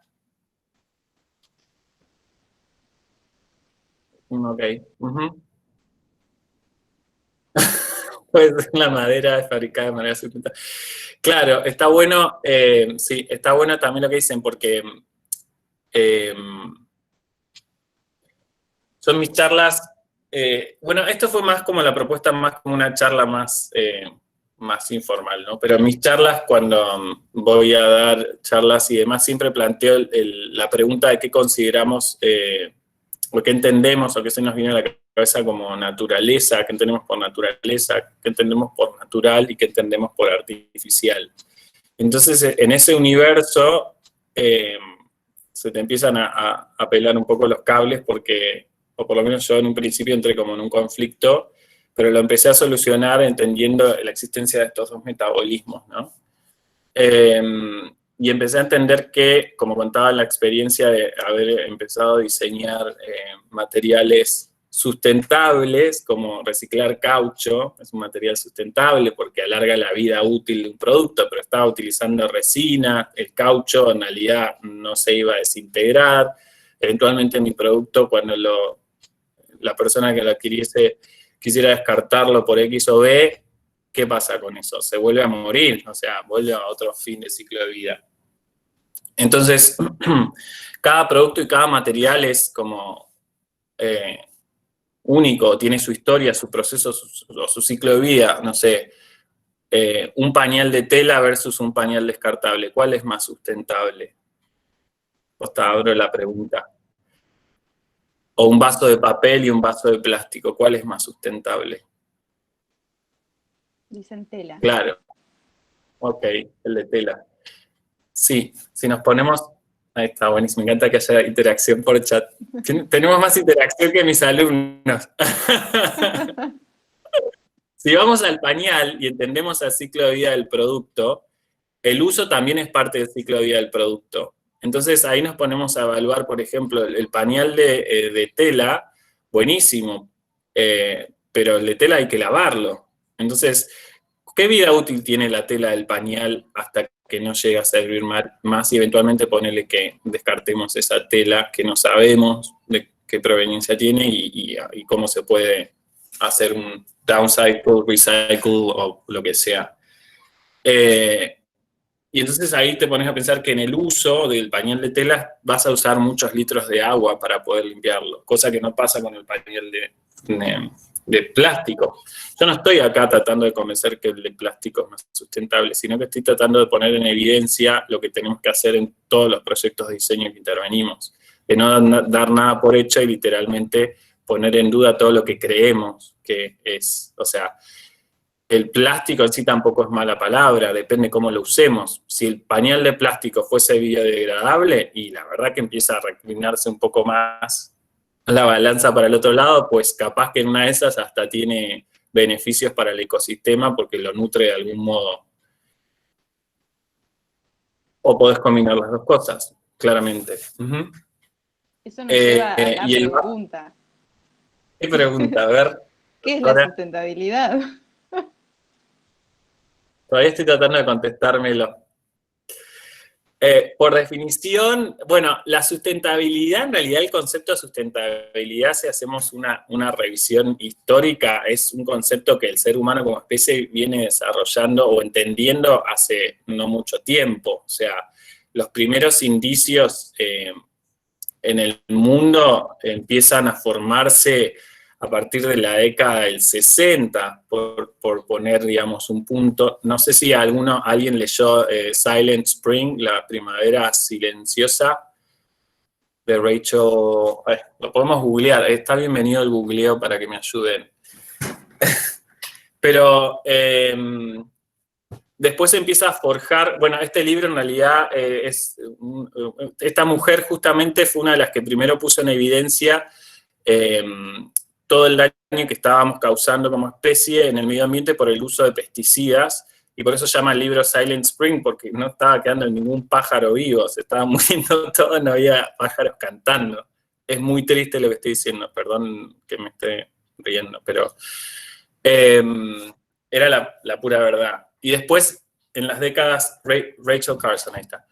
Speaker 1: Ok. Pues la madera es fabricada de manera sustentable. Claro, está bueno, sí, está bueno también lo que dicen, porque son mis charlas, bueno, esto fue más como la propuesta, más como una charla más informal, ¿no? Pero en mis charlas, cuando voy a dar charlas y demás, siempre planteo la pregunta de qué consideramos, o qué entendemos, o qué se nos viene a la cabeza como naturaleza, qué entendemos por naturaleza, qué entendemos por natural y qué entendemos por artificial. Entonces, en ese universo se te empiezan a pelar un poco los cables porque o por lo menos yo en un principio entré como en un conflicto, pero lo empecé a solucionar entendiendo la existencia de estos dos metabolismos, ¿no? Y empecé a entender que, como contaba la experiencia de haber empezado a diseñar materiales sustentables, como reciclar caucho, es un material sustentable porque alarga la vida útil de un producto, pero estaba utilizando resina, el caucho en realidad no se iba a desintegrar, eventualmente mi producto cuando la persona que lo adquiriese quisiera descartarlo por X o B, ¿qué pasa con eso? Se vuelve a morir, o sea, vuelve a otro fin de ciclo de vida. Entonces, cada producto y cada material es como único, tiene su historia, su proceso, su ciclo de vida, no sé, un pañal de tela versus un pañal descartable, ¿cuál es más sustentable? Hasta abro la pregunta. O un vaso de papel y un vaso de plástico, ¿cuál es más sustentable?
Speaker 2: Dicen tela.
Speaker 1: Claro, ok, el de tela. Sí, si nos ponemos... Ahí está, buenísimo, me encanta que haya interacción por chat. Tenemos más interacción que mis alumnos. Si vamos al pañal y entendemos el ciclo de vida del producto, el uso también es parte del ciclo de vida del producto. Entonces ahí nos ponemos a evaluar, por ejemplo, el pañal de tela, buenísimo, pero el de tela hay que lavarlo. Entonces, ¿qué vida útil tiene la tela del pañal hasta que no llega a servir más y eventualmente ponerle que descartemos esa tela que no sabemos de qué proveniencia tiene y cómo se puede hacer un downcycle, recycle o lo que sea? Y entonces ahí te pones a pensar que en el uso del pañal de tela vas a usar muchos litros de agua para poder limpiarlo, cosa que no pasa con el pañal de plástico. Yo no estoy acá tratando de convencer que el de plástico es más sustentable, sino que estoy tratando de poner en evidencia lo que tenemos que hacer en todos los proyectos de diseño que intervenimos, de no dar nada por hecho y literalmente poner en duda todo lo que creemos que es, o sea, el plástico en sí tampoco es mala palabra, depende cómo lo usemos. Si el pañal de plástico fuese biodegradable, y la verdad que empieza a reclinarse un poco más la balanza para el otro lado, pues capaz que en una de esas hasta tiene beneficios para el ecosistema porque lo nutre de algún modo. O podés combinar las dos cosas, claramente.
Speaker 2: Eso nos lleva a la
Speaker 1: Y
Speaker 2: pregunta.
Speaker 1: ¿Qué pregunta? A ver.
Speaker 2: ¿Qué es la
Speaker 1: Ahora,
Speaker 2: sustentabilidad?
Speaker 1: todavía estoy tratando de contestármelo. Por definición, bueno, la sustentabilidad, en realidad el concepto de sustentabilidad, si hacemos una revisión histórica, es un concepto que el ser humano como especie viene desarrollando o entendiendo hace no mucho tiempo. O sea, los primeros indicios en el mundo empiezan a formarse a partir de la década del 60, por poner, digamos, un punto. No sé si alguien leyó Silent Spring, La primavera silenciosa, de Rachel... lo podemos googlear, está bienvenido el googleo para que me ayuden. Pero después empieza a forjar, bueno, este libro en realidad esta mujer justamente fue una de las que primero puso en evidencia todo el daño que estábamos causando como especie en el medio ambiente por el uso de pesticidas, y por eso se llama el libro Silent Spring, porque no estaba quedando ningún pájaro vivo, se estaba muriendo todo, no había pájaros cantando. Es muy triste lo que estoy diciendo, perdón que me esté riendo, pero era la pura verdad. Y después, en las décadas, Rachel Carson, ahí está.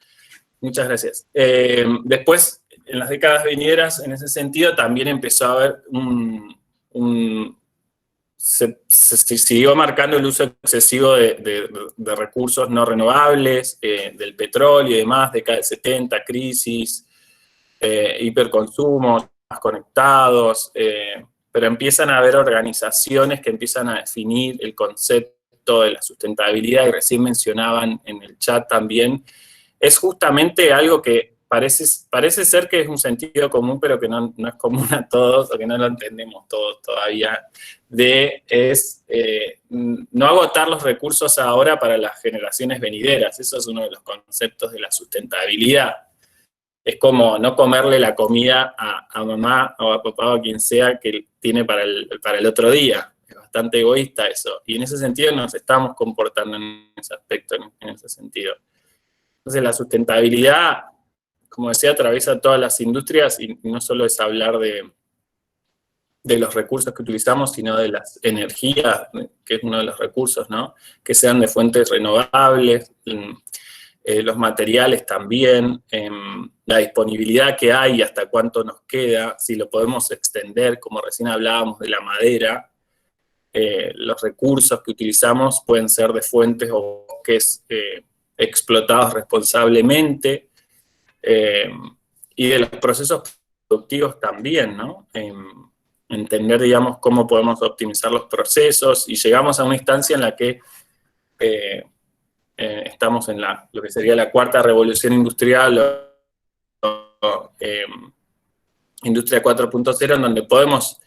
Speaker 1: Muchas gracias. Después, en las décadas venideras, en ese sentido, también empezó a haber se siguió marcando el uso excesivo de recursos no renovables, del petróleo y demás, década del 70, crisis, hiperconsumo, más conectados, pero empiezan a haber organizaciones que empiezan a definir el concepto de la sustentabilidad, y recién mencionaban en el chat también, es justamente algo que parece ser que es un sentido común, pero que no es común a todos, o que no lo entendemos todos todavía, no agotar los recursos ahora para las generaciones venideras. Eso es uno de los conceptos de la sustentabilidad. es como no comerle la comida a mamá o a papá o a quien sea que tiene para el otro día. Es bastante egoísta eso. Y en ese sentido nos estamos comportando en ese aspecto, en ese sentido. Entonces la sustentabilidad, como decía, atraviesa todas las industrias y no solo es hablar de los recursos que utilizamos, sino de las energías, que es uno de los recursos, ¿no? Que sean de fuentes renovables, los materiales también, la disponibilidad que hay y hasta cuánto nos queda, si lo podemos extender, como recién hablábamos de la madera, los recursos que utilizamos pueden ser de fuentes o bosques explotados responsablemente, y de los procesos productivos también, ¿no? Entender, digamos, cómo podemos optimizar los procesos, y llegamos a una instancia en la que estamos en lo que sería la cuarta revolución industrial, industria 4.0, en donde podemos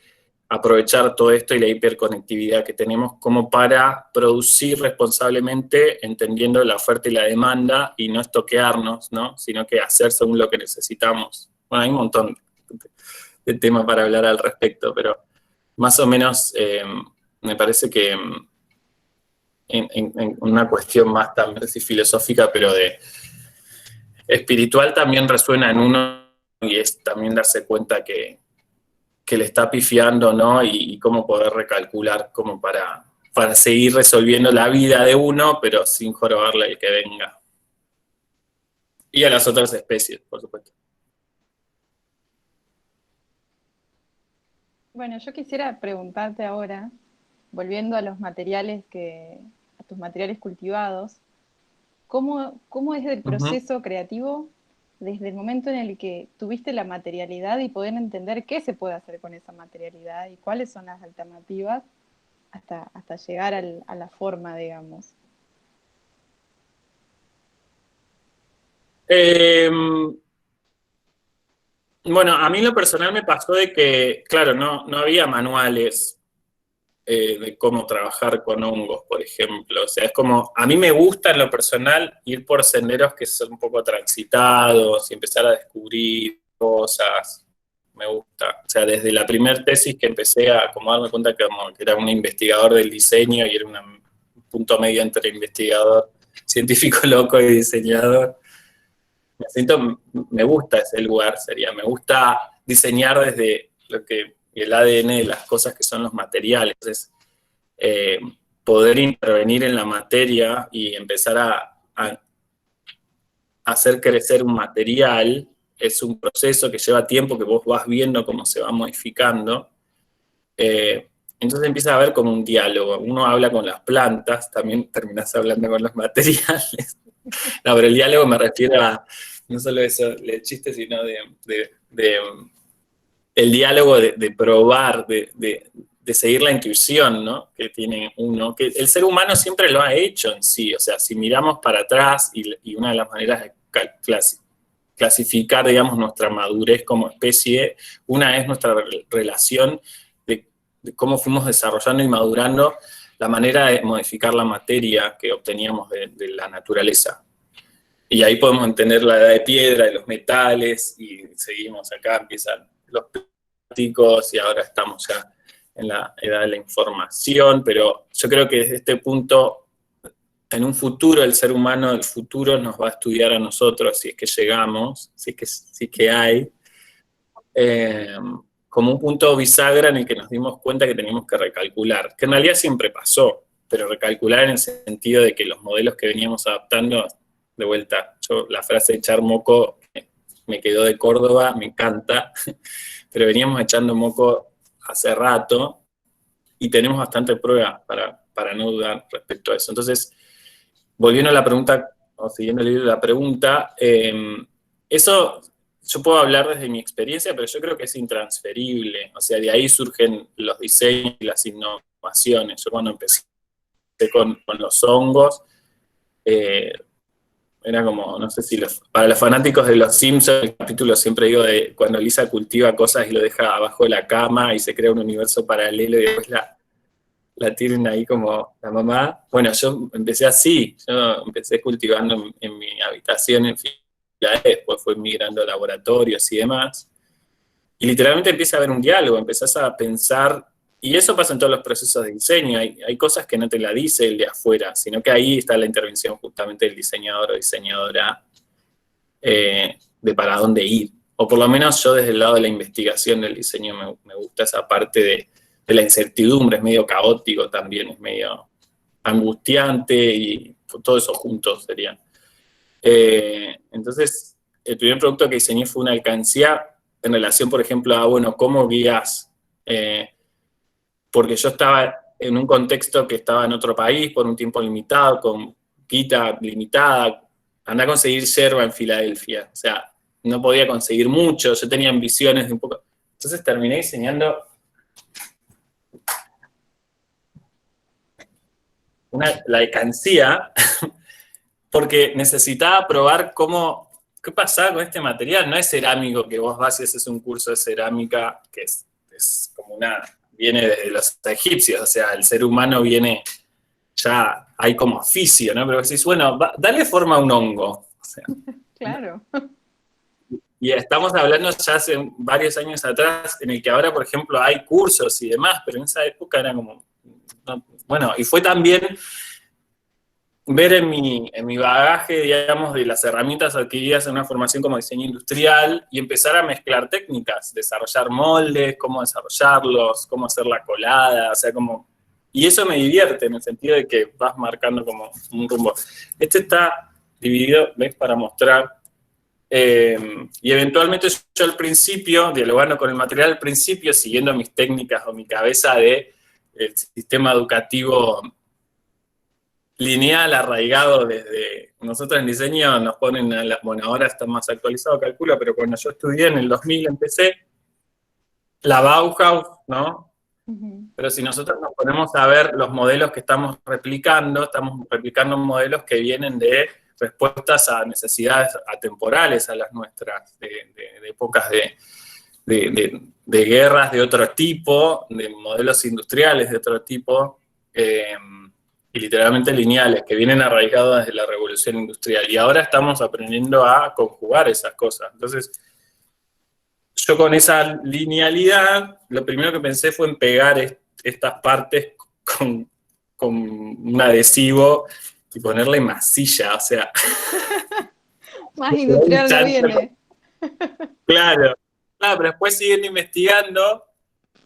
Speaker 1: aprovechar todo esto y la hiperconectividad que tenemos como para producir responsablemente, entendiendo la oferta y la demanda, y no estoquearnos, ¿no? Sino que hacer según lo que necesitamos. Bueno, hay un montón de temas para hablar al respecto, pero más o menos me parece que en una cuestión más también filosófica, pero de espiritual, también resuena en uno, y es también darse cuenta que le está pifiando, ¿no? Y cómo poder recalcular como para seguir resolviendo la vida de uno, pero sin jorobarle al que venga. Y a las otras especies, por supuesto.
Speaker 2: Bueno, yo quisiera preguntarte ahora, volviendo a los materiales a tus materiales cultivados, ¿cómo es el proceso creativo desde el momento en el que tuviste la materialidad y poder entender qué se puede hacer con esa materialidad y cuáles son las alternativas hasta llegar a la forma, digamos?
Speaker 1: Bueno, a mí en lo personal me pasó de que, claro, no había manuales de cómo trabajar con hongos, por ejemplo. O sea, es como, a mí me gusta en lo personal ir por senderos que son un poco transitados y empezar a descubrir cosas. Me gusta. O sea, desde la primer tesis que empecé a como darme cuenta que era un investigador del diseño y era un punto medio entre investigador, científico loco y diseñador. Me gusta ese lugar, me gusta diseñar desde lo que el ADN de las cosas que son los materiales. Entonces, poder intervenir en la materia y empezar a hacer crecer un material es un proceso que lleva tiempo, que vos vas viendo cómo se va modificando. Entonces empieza a haber como un diálogo. Uno habla con las plantas, también terminás hablando con los materiales. No, pero el diálogo me refiero a no solo eso, el chiste, sino el diálogo de probar, de seguir la intuición, ¿no? Que tiene uno, que el ser humano siempre lo ha hecho en sí. O sea, si miramos para atrás, y una de las maneras de clasificar, digamos, nuestra madurez como especie, una es nuestra relación de cómo fuimos desarrollando y madurando la manera de modificar la materia que obteníamos de la naturaleza. Y ahí podemos entender la edad de piedra, de los metales, y seguimos acá, empiezan los plásticos, y ahora estamos ya en la edad de la información, pero yo creo que desde este punto, en un futuro, el ser humano del futuro nos va a estudiar a nosotros, si es que llegamos, si es que hay, como un punto bisagra en el que nos dimos cuenta que teníamos que recalcular, que en realidad siempre pasó, pero recalcular en el sentido de que los modelos que veníamos adaptando, de vuelta, la frase de echar moco me quedó de Córdoba, me encanta, pero veníamos echando moco hace rato y tenemos bastante prueba para no dudar respecto a eso. Entonces, volviendo a la pregunta, o siguiendo el hilo de la pregunta, eso yo puedo hablar desde mi experiencia, pero yo creo que es intransferible. O sea, de ahí surgen los diseños y las innovaciones. Yo cuando empecé con los hongos, era como, no sé si para los fanáticos de los Simpsons, el capítulo siempre digo de cuando Lisa cultiva cosas y lo deja abajo de la cama y se crea un universo paralelo y después la tienen ahí como la mamá. Bueno, yo empecé así, yo empecé cultivando en mi habitación, en fin, después fue migrando a laboratorios y demás. Y literalmente empieza a haber un diálogo, empezás a pensar, y eso pasa en todos los procesos de diseño, hay cosas que no te la dice el de afuera, sino que ahí está la intervención justamente del diseñador o diseñadora de para dónde ir. O por lo menos yo desde el lado de la investigación del diseño me gusta esa parte de la incertidumbre, es medio caótico también, es medio angustiante y todo eso juntos sería. Entonces, el primer producto que diseñé fue una alcancía en relación, por ejemplo, a, bueno, cómo guías, porque yo estaba en un contexto que estaba en otro país por un tiempo limitado, con guita limitada, andá a conseguir yerba en Filadelfia, o sea, no podía conseguir mucho, yo tenía ambiciones de un poco, entonces terminé diseñando la alcancía porque necesitaba probar qué pasaba con este material. No es cerámico que vos vas y haces un curso de cerámica que es como viene desde los egipcios, o sea, el ser humano viene, ya hay como oficio, ¿no? Pero decís, bueno, dale forma a un hongo. O sea,
Speaker 2: Claro.
Speaker 1: y estamos hablando ya hace varios años atrás, en el que ahora, por ejemplo, hay cursos y demás, pero en esa época era como, bueno, y fue también ver en mi bagaje, digamos, de las herramientas adquiridas en una formación como diseño industrial y empezar a mezclar técnicas, desarrollar moldes, cómo desarrollarlos, cómo hacer la colada, o sea, como... Y eso me divierte en el sentido de que vas marcando como un rumbo. Este está dividido, ¿ves? Para mostrar. Y eventualmente yo al principio, dialogando con el material al principio, siguiendo mis técnicas o mi cabeza de el sistema educativo lineal, arraigado desde... Nosotros en diseño nos ponen, bueno, ahora está más actualizado, calculo, pero cuando yo estudié en el 2000 empecé, la Bauhaus, ¿no?
Speaker 2: Ujú.
Speaker 1: Pero si nosotros nos ponemos a ver los modelos que estamos replicando modelos que vienen de respuestas a necesidades atemporales a las nuestras, de épocas de guerras de otro tipo, de modelos industriales de otro tipo, y literalmente lineales, que vienen arraigados desde la revolución industrial. Y ahora estamos aprendiendo a conjugar esas cosas. Entonces, yo con esa linealidad, lo primero que pensé fue en pegar estas partes con, con un adhesivo y ponerle masilla, o sea,
Speaker 2: Más industrial no viene.
Speaker 1: claro. Claro, pero después siguiendo investigando,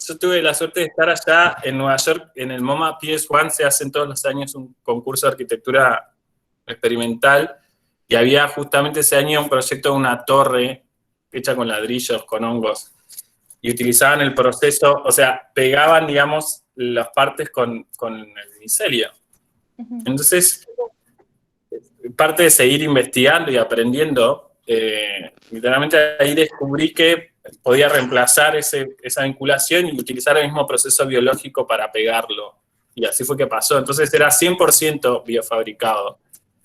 Speaker 1: yo tuve la suerte de estar allá en Nueva York, en el MoMA PS1 se hacen todos los años un concurso de arquitectura experimental, y había justamente ese año un proyecto de una torre hecha con ladrillos, con hongos, y utilizaban el proceso, o sea, pegaban, digamos, las partes con el micelio.
Speaker 2: Ujú.
Speaker 1: Entonces, parte de seguir investigando y aprendiendo, literalmente ahí descubrí que podía reemplazar esa vinculación y utilizar el mismo proceso biológico para pegarlo. Y así fue que pasó. Entonces era 100% biofabricado.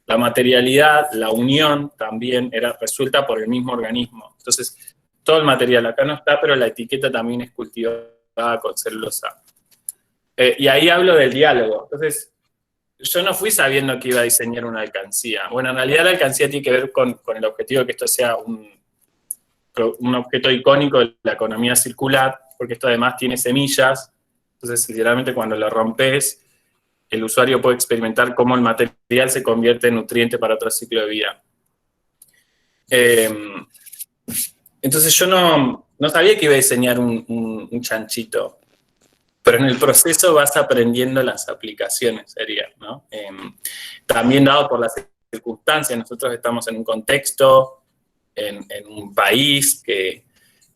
Speaker 1: La materialidad, la unión también era resuelta por el mismo organismo. Entonces, todo el material acá no está, pero la etiqueta también es cultivada con celulosa. Y ahí hablo del diálogo. Entonces, yo no fui sabiendo que iba a diseñar una alcancía. Bueno, en realidad la alcancía tiene que ver con el objetivo de que esto sea un objeto icónico de la economía circular, porque esto además tiene semillas, entonces literalmente cuando lo rompes, el usuario puede experimentar cómo el material se convierte en nutriente para otro ciclo de vida. Entonces yo no sabía que iba a diseñar un chanchito, pero en el proceso vas aprendiendo las aplicaciones, sería, ¿no? También dado por las circunstancias, nosotros estamos en un contexto, en un país,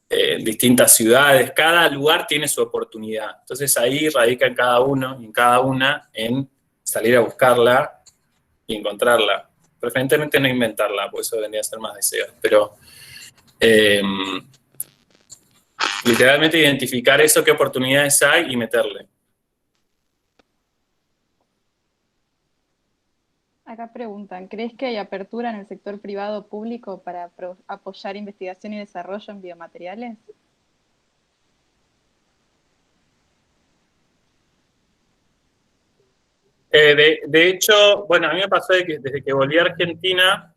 Speaker 1: en distintas ciudades, cada lugar tiene su oportunidad. Entonces ahí radica en cada uno y en cada una en salir a buscarla y encontrarla. Preferentemente no inventarla, porque eso vendría a ser más deseo, pero eh, literalmente identificar eso, qué oportunidades hay y meterle.
Speaker 2: Acá preguntan, ¿crees que hay apertura en el sector privado o público para apoyar investigación y desarrollo en biomateriales?
Speaker 1: De hecho, bueno, a mí me pasó de que desde que volví a Argentina,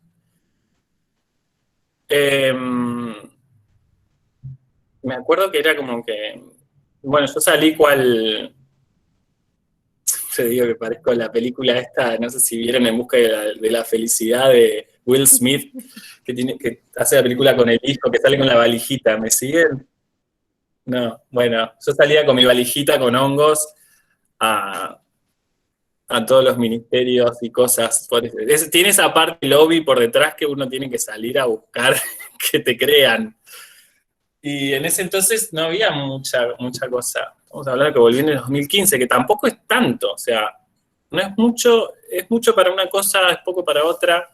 Speaker 1: Me acuerdo que era como que, bueno, yo salí cual, te digo que parezco la película esta, no sé si vieron En busca de la felicidad de Will Smith, que hace la película con el hijo, que sale con la valijita, ¿me siguen? No, bueno, yo salía con mi valijita con hongos a, a todos los ministerios y cosas. Tiene esa parte lobby por detrás que uno tiene que salir a buscar que te crean. Y en ese entonces no había mucha cosa. Vamos a hablar que volví en el 2015, que tampoco es tanto, o sea, no es mucho para una cosa, es poco para otra.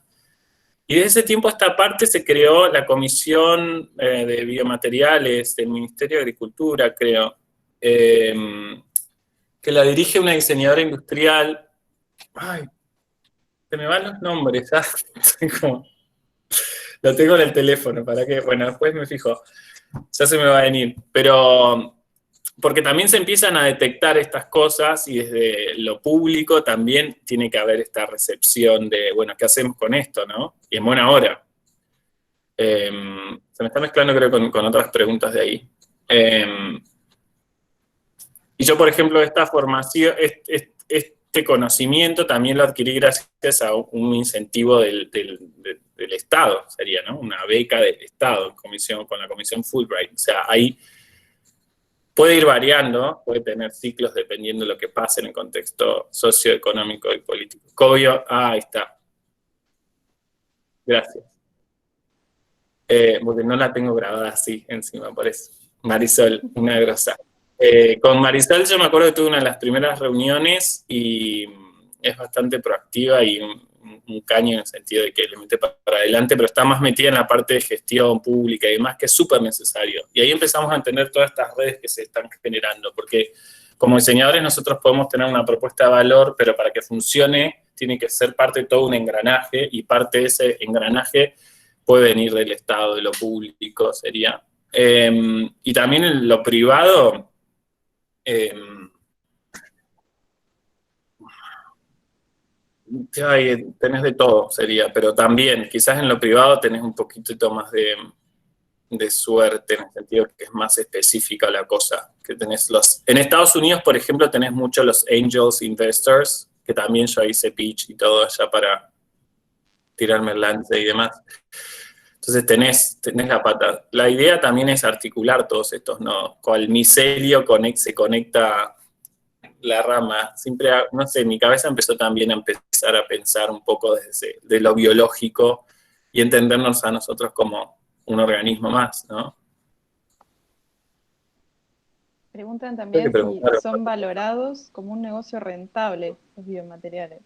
Speaker 1: Y desde ese tiempo a esta parte se creó la Comisión de Biomateriales del Ministerio de Agricultura, creo, eh, que la dirige una diseñadora industrial. Ay, se me van los nombres, ¿ah? Lo tengo en el teléfono, ¿para qué? Bueno, después me fijo, ya se me va a venir. Pero, porque también se empiezan a detectar estas cosas y desde lo público también tiene que haber esta recepción de, bueno, ¿qué hacemos con esto, no? Y en buena hora. Se me está mezclando, creo, con otras preguntas de ahí. Y yo, por ejemplo, esta formación, este conocimiento también lo adquirí gracias a un incentivo del Estado, sería, ¿no? Una beca del Estado con la Comisión Fulbright. O sea, ahí puede ir variando, puede tener ciclos dependiendo de lo que pase en el contexto socioeconómico y político. Cobio, ahí está. Gracias. Porque no la tengo grabada así encima, por eso. Marisol, una grosa. Con Marisol yo me acuerdo que tuve una de las primeras reuniones y es bastante proactiva y un caño en el sentido de que le mete para adelante, pero está más metida en la parte de gestión pública y demás, que es súper necesario. Y ahí empezamos a entender todas estas redes que se están generando, porque como diseñadores nosotros podemos tener una propuesta de valor, pero para que funcione tiene que ser parte de todo un engranaje, y parte de ese engranaje puede venir del Estado, de lo público, sería. Y también en lo privado, tenés de todo, sería, pero también quizás en lo privado tenés un poquito más de suerte, en el sentido que es más específica la cosa. Que tenés en Estados Unidos, por ejemplo, tenés mucho los angels investors, que también yo hice pitch y todo allá para tirarme el lance y demás. Entonces tenés la pata. La idea también es articular todos estos nodos. Cual micelio se conecta la rama. Siempre, no sé, mi cabeza empezó también a empezar a pensar un poco de lo biológico y entendernos a nosotros como un organismo más, ¿no?
Speaker 2: Preguntan también si son valorados como un negocio rentable los biomateriales.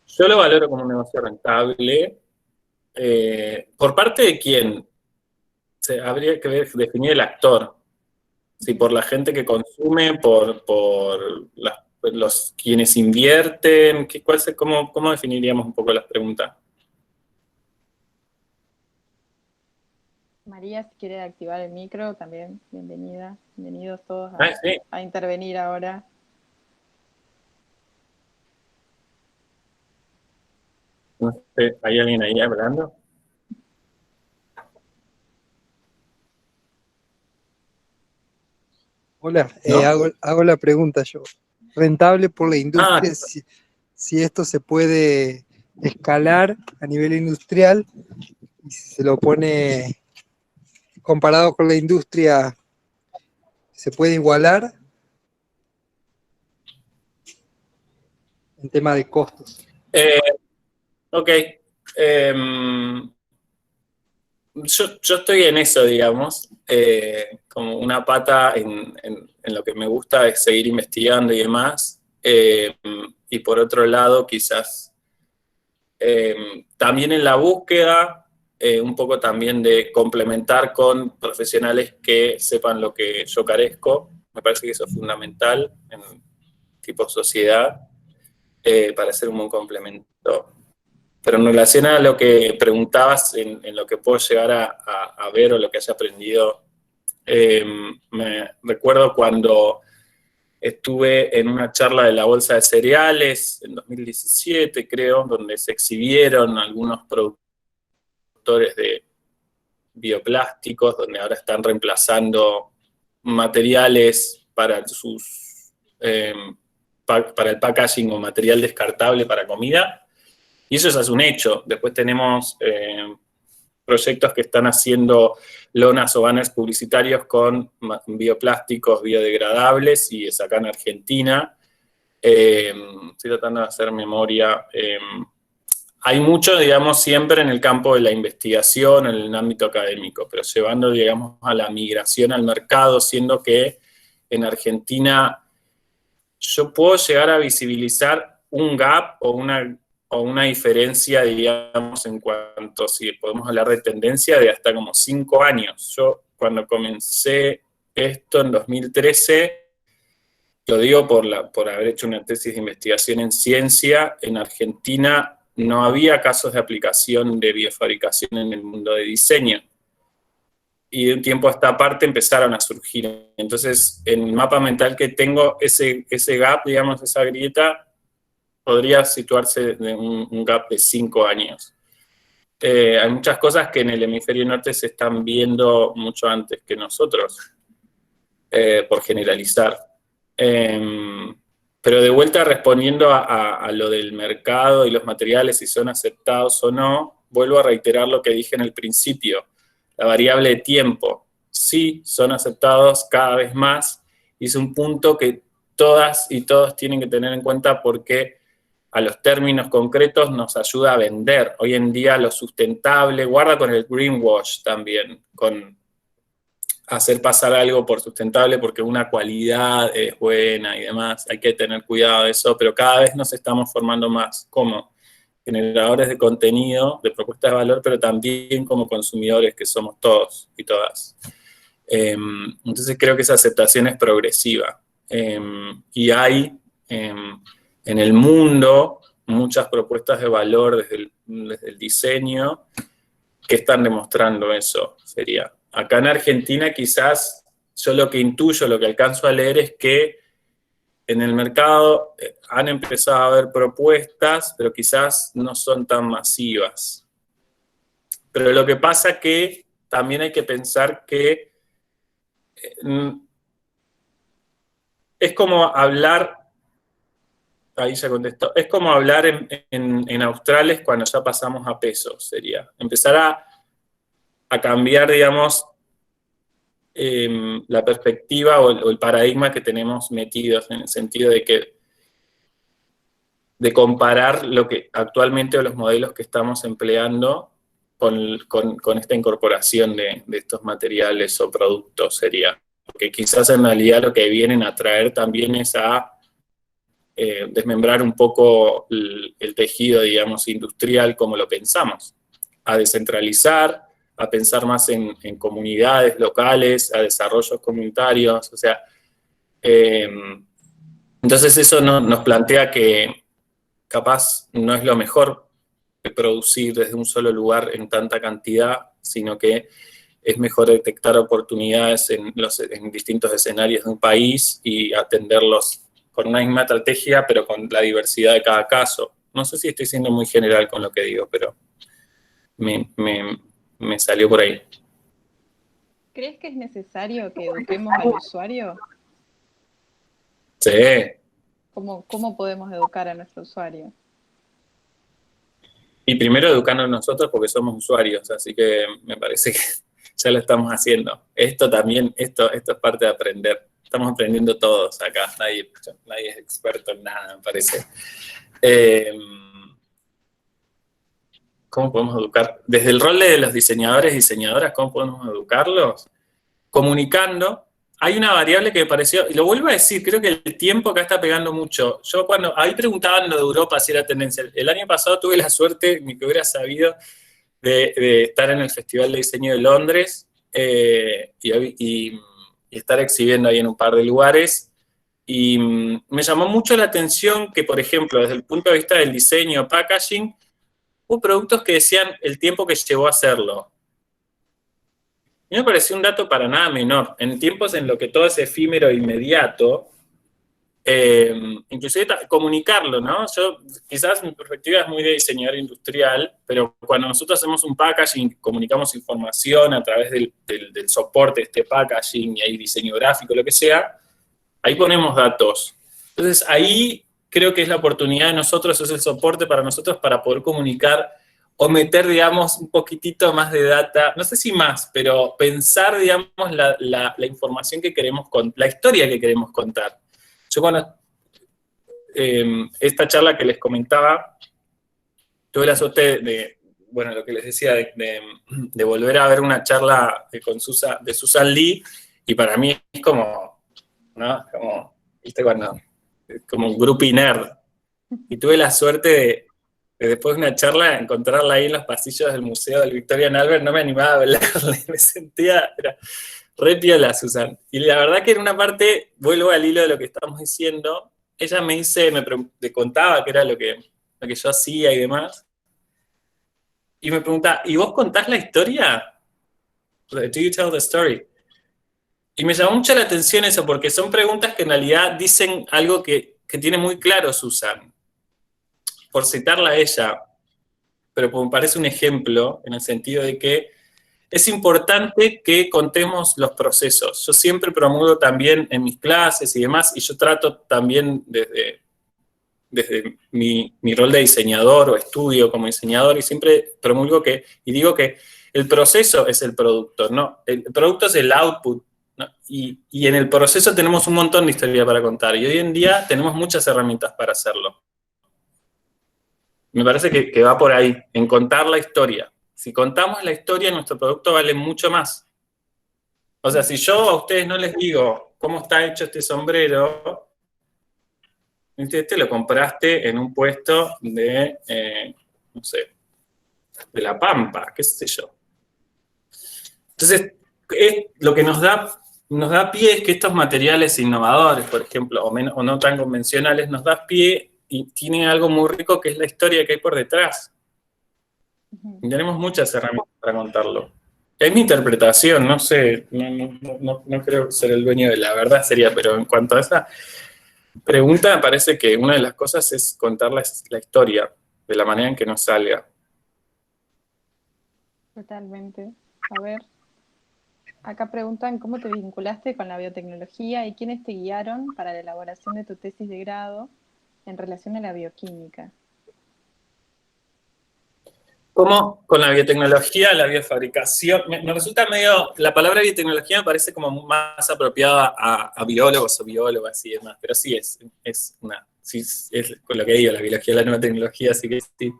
Speaker 1: Yo lo valoro como un negocio rentable. ¿Por parte de quién? Habría que definir el actor. Si por la gente que consume, por los quienes invierten, ¿cómo definiríamos un poco las preguntas?
Speaker 2: María, si quiere activar el micro, también bienvenida. Bienvenidos todos
Speaker 1: Sí.
Speaker 2: a intervenir ahora.
Speaker 1: No sé, ¿hay alguien ahí hablando?
Speaker 3: Hola,
Speaker 1: ¿No?
Speaker 3: hago la pregunta yo. Rentable por la industria, si esto se puede escalar a nivel industrial, y si se lo pone comparado con la industria, ¿se puede igualar en tema de costos?
Speaker 1: Ok. Yo estoy en eso, digamos, como una pata en lo que me gusta es seguir investigando y demás, y por otro lado quizás también en la búsqueda, un poco también de complementar con profesionales que sepan lo que yo carezco. Me parece que eso es fundamental en tipo sociedad, para ser un buen complemento. Pero en relación a lo que preguntabas, en lo que puedo llegar a ver o lo que haya aprendido, me recuerdo cuando estuve en una charla de la Bolsa de Cereales en 2017, creo, donde se exhibieron algunos productores de bioplásticos, donde ahora están reemplazando materiales para para el packaging o material descartable para comida, y eso ya es un hecho. Después tenemos proyectos que están haciendo lonas o banners publicitarios con bioplásticos biodegradables, y es acá en Argentina. Estoy tratando de hacer memoria. Hay mucho, digamos, siempre en el campo de la investigación, en el ámbito académico, pero llevando, digamos, a la migración al mercado, siendo que en Argentina yo puedo llegar a visibilizar un gap o una diferencia, digamos, en cuanto, si podemos hablar de tendencia, de hasta como 5 años. Yo, cuando comencé esto en 2013, lo digo por haber hecho una tesis de investigación en ciencia, en Argentina no había casos de aplicación de biofabricación en el mundo de diseño. Y de un tiempo a esta parte empezaron a surgir. Entonces, en el mapa mental que tengo, ese gap, digamos, esa grieta, podría situarse de un gap de 5 años. Hay muchas cosas que en el hemisferio norte se están viendo mucho antes que nosotros, por generalizar. Pero de vuelta, respondiendo a lo del mercado y los materiales, si son aceptados o no, vuelvo a reiterar lo que dije en el principio. La variable de tiempo, sí son aceptados cada vez más, y es un punto que todas y todos tienen que tener en cuenta, porque a los términos concretos nos ayuda a vender. Hoy en día lo sustentable, guarda con el greenwash también, con hacer pasar algo por sustentable porque una cualidad es buena y demás, hay que tener cuidado de eso, pero cada vez nos estamos formando más como generadores de contenido, de propuestas de valor, pero también como consumidores, que somos todos y todas. Entonces creo que esa aceptación es progresiva. Y hay en el mundo muchas propuestas de valor desde el diseño que están demostrando eso, sería. Acá en Argentina quizás yo lo que intuyo, lo que alcanzo a leer es que en el mercado han empezado a haber propuestas, pero quizás no son tan masivas. Pero lo que pasa es que también hay que pensar que es como hablar, ahí ya contestó, es como hablar en australes cuando ya pasamos a pesos, sería. Empezar a cambiar, digamos, la perspectiva o el paradigma que tenemos metidos, en el sentido de comparar lo que actualmente, o los modelos que estamos empleando con esta incorporación de estos materiales o productos, sería. Porque quizás en realidad lo que vienen a traer también es a desmembrar un poco el tejido, digamos, industrial como lo pensamos, a descentralizar, a pensar más en comunidades locales, a desarrollos comunitarios, o sea, entonces eso nos plantea que capaz no es lo mejor producir desde un solo lugar en tanta cantidad, sino que es mejor detectar oportunidades en distintos escenarios de un país y atenderlos con una misma estrategia, pero con la diversidad de cada caso. No sé si estoy siendo muy general con lo que digo, pero me salió por ahí.
Speaker 2: ¿Crees que es necesario que eduquemos al usuario?
Speaker 1: Sí.
Speaker 2: ¿Cómo podemos educar a nuestro usuario?
Speaker 1: Y primero educarnos nosotros porque somos usuarios, así que me parece que ya lo estamos haciendo. Esto también, esto es parte de aprender. Estamos aprendiendo todos acá, nadie es experto en nada, me parece. ¿Cómo podemos educar? Desde el rol de los diseñadores y diseñadoras, ¿cómo podemos educarlos? Comunicando. Hay una variable que me pareció, y lo vuelvo a decir, creo que el tiempo acá está pegando mucho. Yo ahí preguntaban lo de Europa si era tendencia. El año pasado tuve la suerte, ni que hubiera sabido, de estar en el Festival de Diseño de Londres y estar exhibiendo ahí en un par de lugares. Y me llamó mucho la atención que, por ejemplo, desde el punto de vista del diseño, packaging, hubo productos que decían el tiempo que llevó a hacerlo. Y me pareció un dato para nada menor. En tiempos en los que todo es efímero e inmediato, inclusive comunicarlo, ¿no? Yo, quizás mi perspectiva es muy de diseñador industrial, pero cuando nosotros hacemos un packaging, comunicamos información a través del soporte de este packaging, y hay diseño gráfico, lo que sea, ahí ponemos datos. Entonces, ahí creo que es la oportunidad de nosotros, es el soporte para nosotros para poder comunicar o meter, digamos, un poquitito más de data, no sé si más, pero pensar, digamos, la información que queremos contar, la historia que queremos contar. Yo cuando esta charla que les comentaba, tuve la suerte de, bueno, lo que les decía, de volver a ver una charla de Susan Lee, y para mí es como, ¿no? Como, ¿viste? Como un groupie nerd. Y tuve la suerte de después de una charla, encontrarla ahí en los pasillos del Museo del Victoria and Albert. No me animaba a hablarle, me sentía, era re piola, Susan. Y la verdad que en una parte, vuelvo al hilo de lo que estábamos diciendo, ella me contaba que era lo que yo hacía y demás, y me preguntaba, ¿y vos contás la historia? ¿Do you tell the story? Y me llamó mucho la atención eso, porque son preguntas que en realidad dicen algo que tiene muy claro Susan. Por citarla a ella, pero me parece un ejemplo en el sentido de que es importante que contemos los procesos. Yo siempre promulgo también en mis clases y demás, y yo trato también desde mi rol de diseñador o estudio como diseñador, y siempre promulgo y digo que el proceso es el producto, ¿no? El producto es el output, ¿no? Y en el proceso tenemos un montón de historia para contar, y hoy en día tenemos muchas herramientas para hacerlo. Me parece que va por ahí, en contar la historia. Si contamos la historia, nuestro producto vale mucho más. O sea, si yo a ustedes no les digo cómo está hecho este sombrero, te lo compraste en un puesto de, no sé, de La Pampa, qué sé yo. Entonces, lo que nos da pie es que estos materiales innovadores, por ejemplo, o no tan convencionales, nos da pie y tienen algo muy rico que es la historia que hay por detrás. Y tenemos muchas herramientas para contarlo. Es mi interpretación, no sé, no creo ser el dueño de la verdad sería, pero en cuanto a esa pregunta, me parece que una de las cosas es contar la historia de la manera en que nos salga.
Speaker 2: Totalmente. A ver, acá preguntan cómo te vinculaste con la biotecnología y quiénes te guiaron para la elaboración de tu tesis de grado en relación a la bioquímica.
Speaker 1: ¿Cómo con la biotecnología, la biofabricación? Me resulta medio, la palabra biotecnología me parece como más apropiada a biólogos o biólogas y demás, pero sí es con lo que digo, la biología es la nueva tecnología, así que sí.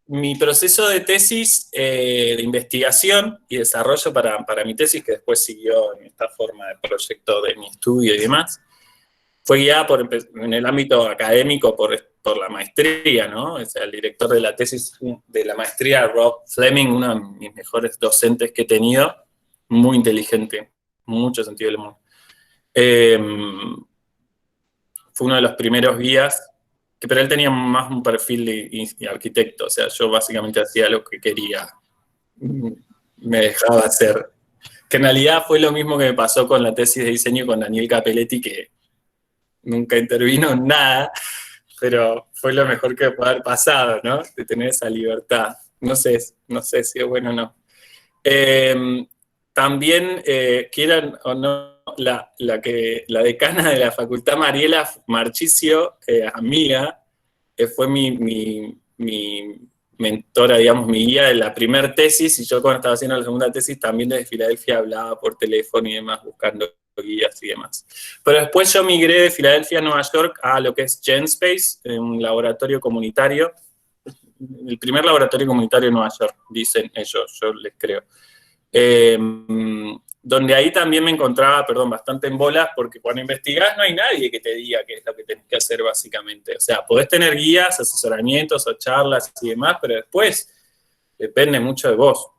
Speaker 1: Mi proceso de tesis, de investigación y desarrollo para mi tesis, que después siguió en esta forma de proyecto de mi estudio y demás, fue guiada en el ámbito académico por la maestría, ¿no? O sea, el director de la tesis de la maestría, Rob Fleming, uno de mis mejores docentes que he tenido, muy inteligente, mucho sentido del humor. Fue uno de los primeros guías, pero él tenía más un perfil de arquitecto, o sea, yo básicamente hacía lo que quería, me dejaba hacer. Que en realidad fue lo mismo que me pasó con la tesis de diseño con Daniel Capelletti, que nunca intervino en nada, pero fue lo mejor que puede haber pasado, ¿no? De tener esa libertad. No sé si es bueno o no. También, quieran o no, la decana de la facultad, Mariela Marchisio, amiga, fue mi mentora, digamos, mi guía de la primera tesis, y yo cuando estaba haciendo la segunda tesis también desde Filadelfia hablaba por teléfono y demás, buscando guías y demás. Pero después yo migré de Filadelfia a Nueva York a lo que es GenSpace, un laboratorio comunitario, el primer laboratorio comunitario en Nueva York, dicen ellos, yo les creo. Donde ahí también me encontraba, bastante en bolas, porque cuando investigás no hay nadie que te diga qué es lo que tenés que hacer básicamente. O sea, podés tener guías, asesoramientos o charlas y demás, pero después depende mucho de vos.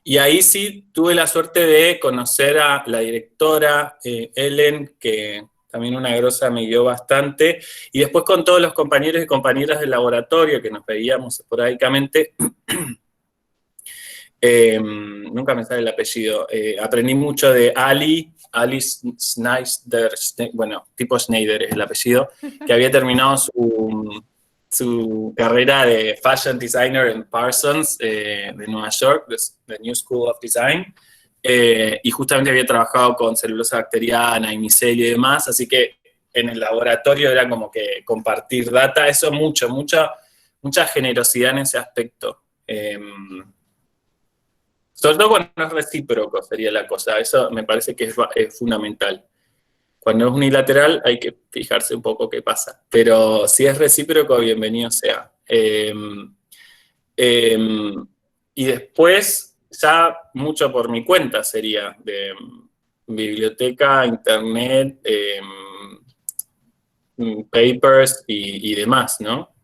Speaker 1: Y ahí sí tuve la suerte de conocer a la directora, Ellen, que también una grosa me guió bastante, y después con todos los compañeros y compañeras del laboratorio que nos veíamos esporádicamente, Nunca me sale el apellido. Aprendí mucho de Ali Schneider, bueno, tipo Schneider es el apellido, que había terminado su carrera de fashion designer en Parsons, de Nueva York, the New School of Design, y justamente había trabajado con celulosa bacteriana y micelio y demás, así que en el laboratorio era como que compartir data, eso mucha generosidad en ese aspecto. Sobre todo cuando es recíproco sería la cosa, eso me parece que es fundamental. Cuando es unilateral hay que fijarse un poco qué pasa, pero si es recíproco, bienvenido sea. Y después, ya mucho por mi cuenta sería, de biblioteca, internet, papers y demás, ¿no?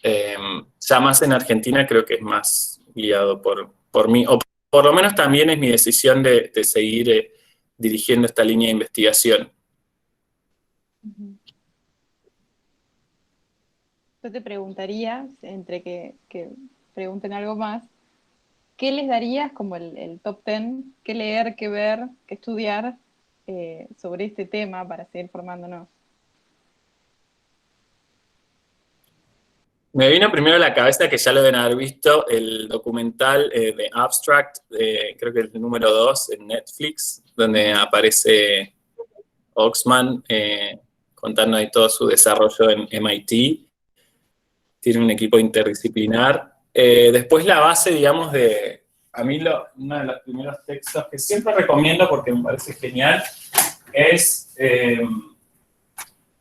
Speaker 1: Ya más en Argentina creo que es más guiado por mí, o por lo menos también es mi decisión de seguir dirigiendo esta línea de investigación.
Speaker 2: Yo te preguntaría, entre que pregunten algo más, ¿qué les darías como el top 10? ¿Qué leer, qué ver, qué estudiar sobre este tema para seguir formándonos?
Speaker 1: Me vino primero a la cabeza, que ya lo deben haber visto, el documental de Abstract, creo que es el número 2 en Netflix, donde aparece Oxman contando ahí todo su desarrollo en MIT. Tiene un equipo interdisciplinar. Después la base, digamos, a mí uno de los primeros textos que siempre recomiendo porque me parece genial, es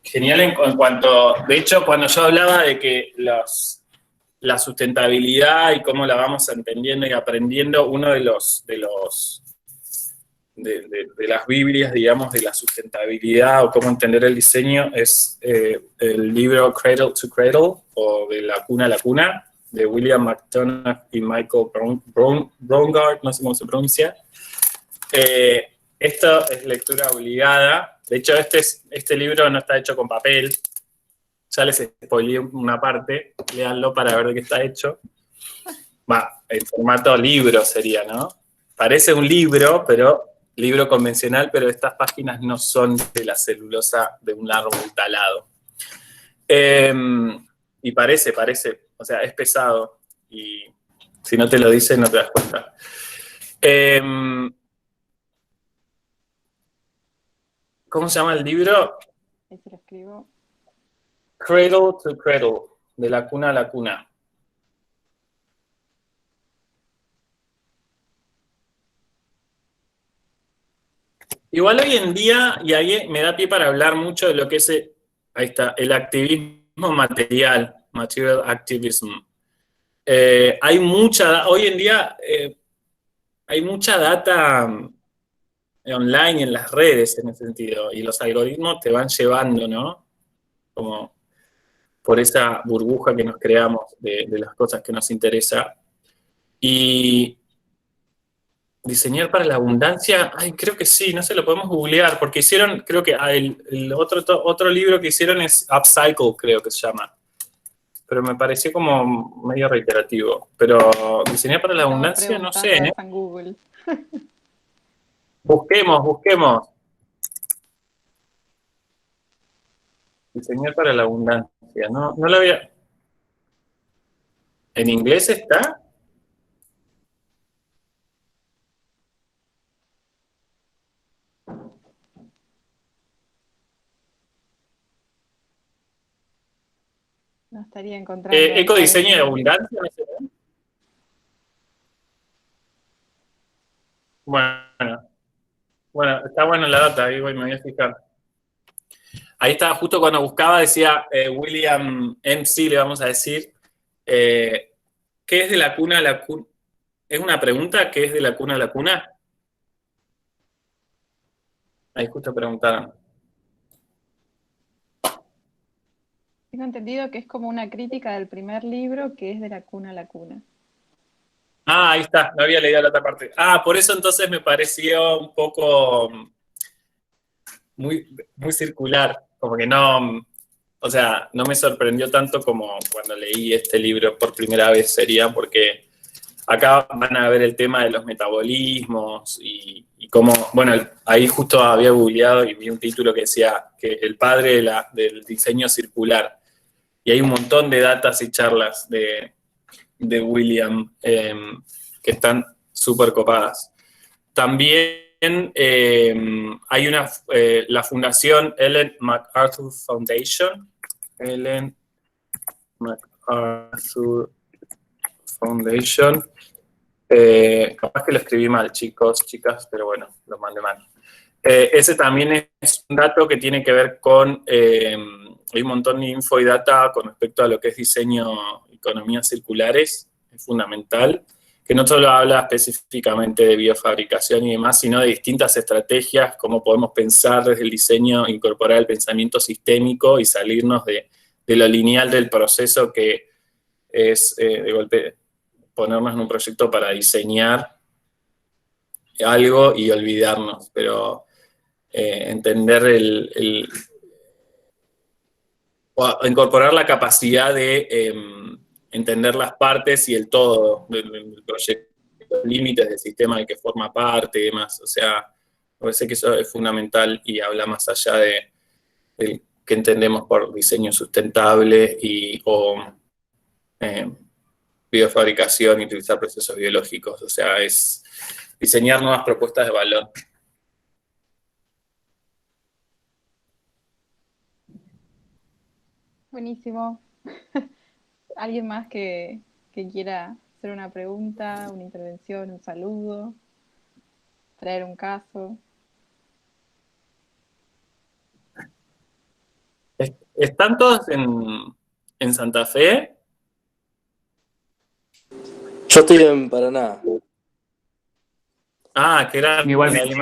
Speaker 1: genial en cuanto, de hecho, cuando yo hablaba de que la sustentabilidad y cómo la vamos entendiendo y aprendiendo, uno de las Biblias, digamos, de la sustentabilidad o cómo entender el diseño es el libro Cradle to Cradle, o de la cuna a la cuna, de William McDonough y Michael Braungart, no sé cómo se pronuncia. Esto es lectura obligada. De hecho, este libro no está hecho con papel. Ya les spoileé una parte. Léanlo para ver de qué está hecho. El formato libro sería, ¿no? Parece un libro, libro convencional, pero estas páginas no son de la celulosa de un árbol talado. Y parece, o sea, es pesado. Y si no te lo dicen, no te das cuenta. ¿Cómo se llama el libro?
Speaker 2: Ahí se lo escribo.
Speaker 1: Cradle to Cradle, de la cuna a la cuna. Igual hoy en día, y ahí me da pie para hablar mucho de lo que es, ahí está, el activismo material, material activism. Hoy en día hay mucha data online en las redes en ese sentido, y los algoritmos te van llevando, ¿no? Como por esa burbuja que nos creamos de las cosas que nos interesan. Y diseñar para la abundancia, creo que sí, no sé, lo podemos googlear, porque hicieron, creo que el otro libro que hicieron es Upcycle, creo que se llama. Pero me pareció como medio reiterativo. Pero diseñar para la abundancia, no sé, ¿eh?
Speaker 2: En Google.
Speaker 1: Busquemos. Diseñar para la abundancia, no lo había... ¿En inglés está?
Speaker 2: No estaría encontrando.
Speaker 1: Ecodiseño de abundancia, ¿no sé? Bueno, está buena la data, ahí me voy a fijar. Ahí estaba, justo cuando buscaba, decía William MC, le vamos a decir, ¿qué es de la cuna a la cuna? ¿Es una pregunta? ¿Qué es de la cuna a la cuna? Ahí justo preguntaron.
Speaker 2: Tengo entendido que es como una crítica del primer libro, que es de la cuna a la cuna.
Speaker 1: Ahí está, no había leído la otra parte. Por eso entonces me pareció un poco muy, muy circular, como que no, o sea, no me sorprendió tanto como cuando leí este libro por primera vez, sería porque acá van a ver el tema de los metabolismos y cómo, bueno, ahí justo había googleado y vi un título que decía que el padre del diseño circular. Y hay un montón de datas y charlas de William que están súper copadas. También hay la fundación Ellen MacArthur Foundation. Ellen MacArthur Foundation. Capaz que lo escribí mal, chicos, chicas, pero bueno, lo mandé mal. Ese también es un dato que tiene que ver con, hay un montón de info y data con respecto a lo que es diseño, economías circulares, es fundamental, que no solo habla específicamente de biofabricación y demás, sino de distintas estrategias, cómo podemos pensar desde el diseño, incorporar el pensamiento sistémico y salirnos de lo lineal del proceso que es, de golpe, ponernos en un proyecto para diseñar algo y olvidarnos, pero entender o incorporar la capacidad de entender las partes y el todo del proyecto, los límites del sistema del que forma parte y demás. O sea, me parece que eso es fundamental y habla más allá de qué entendemos por diseño sustentable o biofabricación y utilizar procesos biológicos. O sea, es diseñar nuevas propuestas de valor.
Speaker 2: Buenísimo. ¿Alguien más que quiera hacer una pregunta, una intervención, un saludo, traer un caso?
Speaker 1: ¿Están todos en Santa Fe?
Speaker 4: Yo estoy en Paraná.
Speaker 1: Ah, que era
Speaker 5: Igualmente.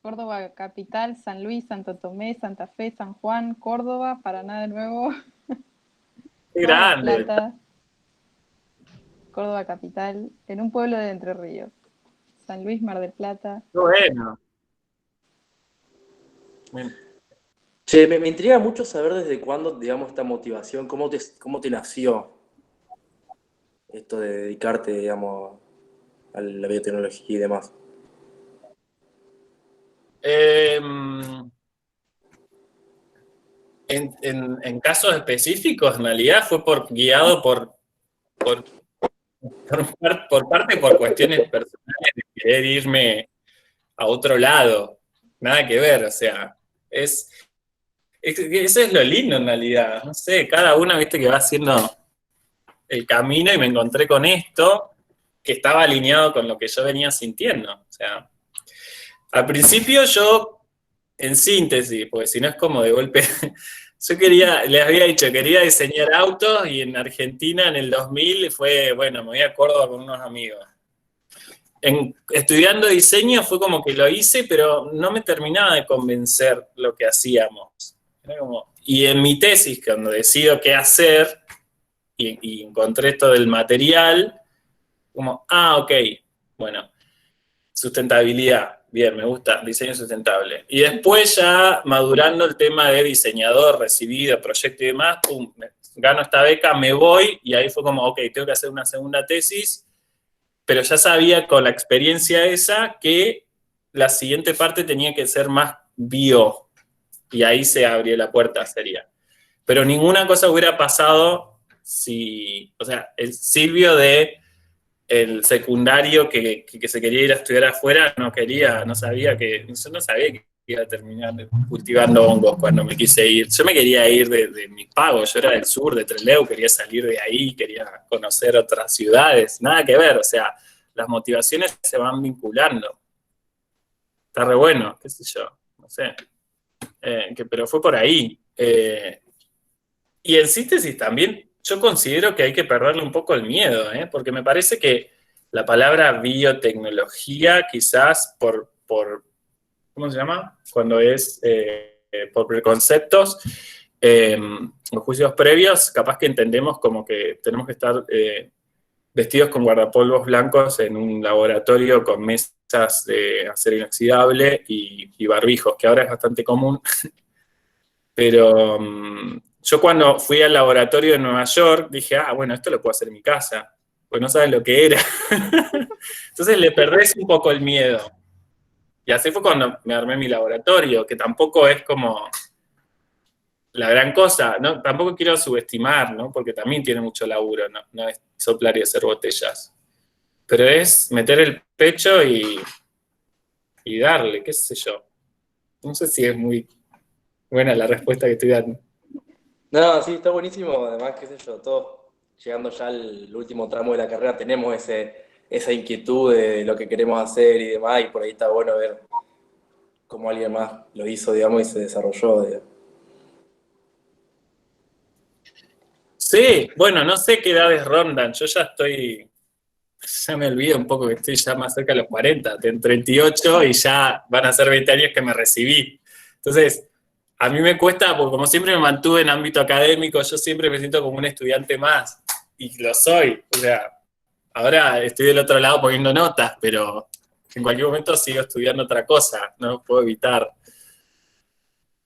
Speaker 2: Córdoba capital, San Luis, Santo Tomé, Santa Fe, San Juan, Córdoba, Paraná de nuevo.
Speaker 1: Qué
Speaker 2: Mar del
Speaker 1: grande.
Speaker 2: Plata, Córdoba capital, en un pueblo de Entre Ríos. San Luis, Mar del Plata.
Speaker 1: Qué bueno.
Speaker 4: Che, me intriga mucho saber desde cuándo, digamos, esta motivación, cómo te nació esto de dedicarte, digamos, a la biotecnología y demás.
Speaker 1: En casos específicos, en realidad fue guiado por cuestiones personales de querer irme a otro lado. Nada que ver, o sea, eso es lo lindo en realidad. No sé, cada uno, viste, que va haciendo el camino y me encontré con esto que estaba alineado con lo que yo venía sintiendo. O sea, al principio yo, en síntesis, porque si no es como de golpe, les había dicho, quería diseñar autos y en Argentina en el 2000 fue, bueno, me voy a Córdoba con unos amigos. Estudiando diseño fue como que lo hice, pero no me terminaba de convencer lo que hacíamos. Y en mi tesis, cuando decido qué hacer, y encontré esto del material, como, ok, bueno, sustentabilidad, bien, me gusta, diseño sustentable. Y después ya madurando el tema de diseñador, recibido, proyecto y demás, pum, gano esta beca, me voy, y ahí fue como, ok, tengo que hacer una segunda tesis, pero ya sabía con la experiencia esa que la siguiente parte tenía que ser más bio, y ahí se abrió la puerta, sería. Pero ninguna cosa hubiera pasado si, o sea, el Silvio el secundario que se quería ir a estudiar afuera, no sabía que iba a terminar cultivando hongos cuando me quise ir. Yo me quería ir de mis pagos, yo era del sur, de Trelew, quería salir de ahí, quería conocer otras ciudades, nada que ver, o sea, las motivaciones se van vinculando. Está re bueno, qué sé yo, no sé. Pero fue por ahí. Y en síntesis también, yo considero que hay que perderle un poco el miedo, porque me parece que la palabra biotecnología, quizás por ¿cómo se llama? Cuando es por preconceptos, los juicios previos, capaz que entendemos como que tenemos que estar vestidos con guardapolvos blancos en un laboratorio con mesas de acero inoxidable y barbijos, que ahora es bastante común. Pero yo cuando fui al laboratorio de Nueva York, dije, bueno, esto lo puedo hacer en mi casa, pues no sabes lo que era. Entonces le perdés un poco el miedo. Y así fue cuando me armé mi laboratorio, que tampoco es como la gran cosa, ¿no? Tampoco quiero subestimar, ¿no? Porque también tiene mucho laburo, no es soplar y hacer botellas. Pero es meter el pecho y darle, qué sé yo. No sé si es muy buena la respuesta que estoy dando.
Speaker 4: No, sí, está buenísimo. Además, qué sé yo, todos llegando ya al último tramo de la carrera tenemos esa inquietud de lo que queremos hacer y demás, y por ahí está bueno ver cómo alguien más lo hizo, digamos, y se desarrolló, digamos.
Speaker 1: Sí, bueno, no sé qué edades rondan. Yo ya me olvido un poco que estoy ya más cerca de los 40, tengo 38 y ya van a ser 20 años que me recibí. Entonces, a mí me cuesta, porque como siempre me mantuve en ámbito académico, yo siempre me siento como un estudiante más, y lo soy. O sea, ahora estoy del otro lado poniendo notas, pero en cualquier momento sigo estudiando otra cosa, no puedo evitar.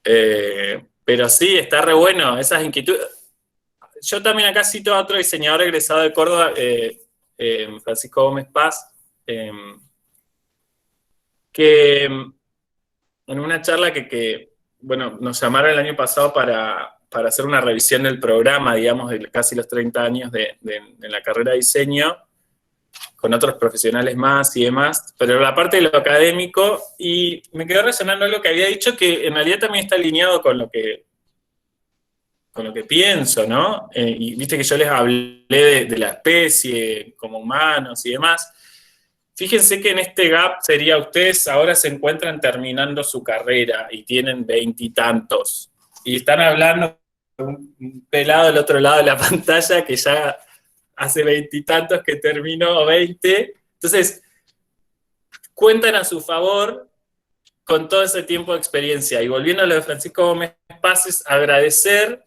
Speaker 1: Pero sí, está re bueno, esas inquietudes. Yo también acá cito a otro diseñador egresado de Córdoba, Francisco Gómez Paz, que en una charla bueno, nos llamaron el año pasado para hacer una revisión del programa, digamos, de casi los 30 años de la carrera de diseño, con otros profesionales más y demás, pero la parte de lo académico, y me quedó resonando algo que había dicho que en realidad también está alineado con lo que pienso, ¿no? Y viste que yo les hablé de la especie como humanos y demás. Fíjense que en este gap sería, ustedes ahora se encuentran terminando su carrera y tienen 20 y tantos. Y están hablando con un pelado del otro lado de la pantalla que ya hace 20 y tantos que terminó, 20. Entonces, cuentan a su favor con todo ese tiempo de experiencia. Y volviendo a lo de Francisco Gómez Paz, agradecer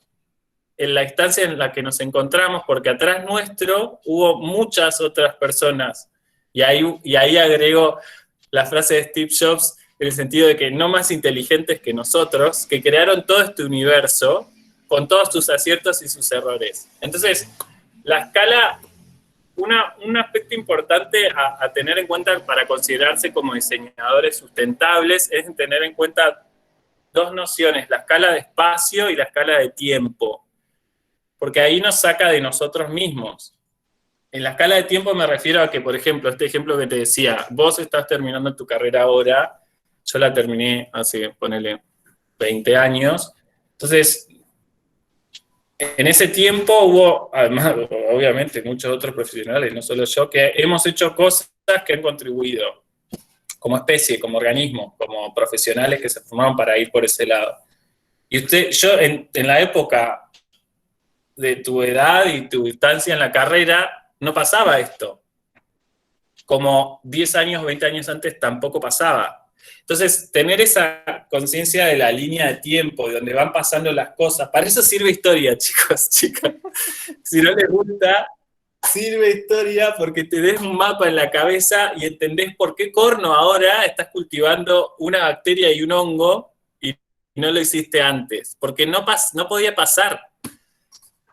Speaker 1: en la instancia en la que nos encontramos, porque atrás nuestro hubo muchas otras personas. Y ahí agrego la frase de Steve Jobs, en el sentido de que no más inteligentes que nosotros, que crearon todo este universo con todos sus aciertos y sus errores. Entonces, la escala, un aspecto importante a tener en cuenta para considerarse como diseñadores sustentables es tener en cuenta dos nociones, la escala de espacio y la escala de tiempo, porque ahí nos saca de nosotros mismos. En la escala de tiempo me refiero a que, por ejemplo, este ejemplo que te decía, vos estás terminando tu carrera ahora, yo la terminé hace, ponele, 20 años. Entonces, en ese tiempo hubo, además, obviamente, muchos otros profesionales, no solo yo, que hemos hecho cosas que han contribuido como especie, como organismo, como profesionales que se formaron para ir por ese lado. Y yo en la época de tu edad y tu instancia en la carrera, no pasaba esto. Como 10 años, 20 años antes tampoco pasaba. Entonces, tener esa conciencia de la línea de tiempo, de donde van pasando las cosas, para eso sirve historia, chicos, chicas. Si no les gusta, sirve historia porque te des un mapa en la cabeza y entendés por qué corno ahora estás cultivando una bacteria y un hongo y no lo hiciste antes, porque no podía pasar.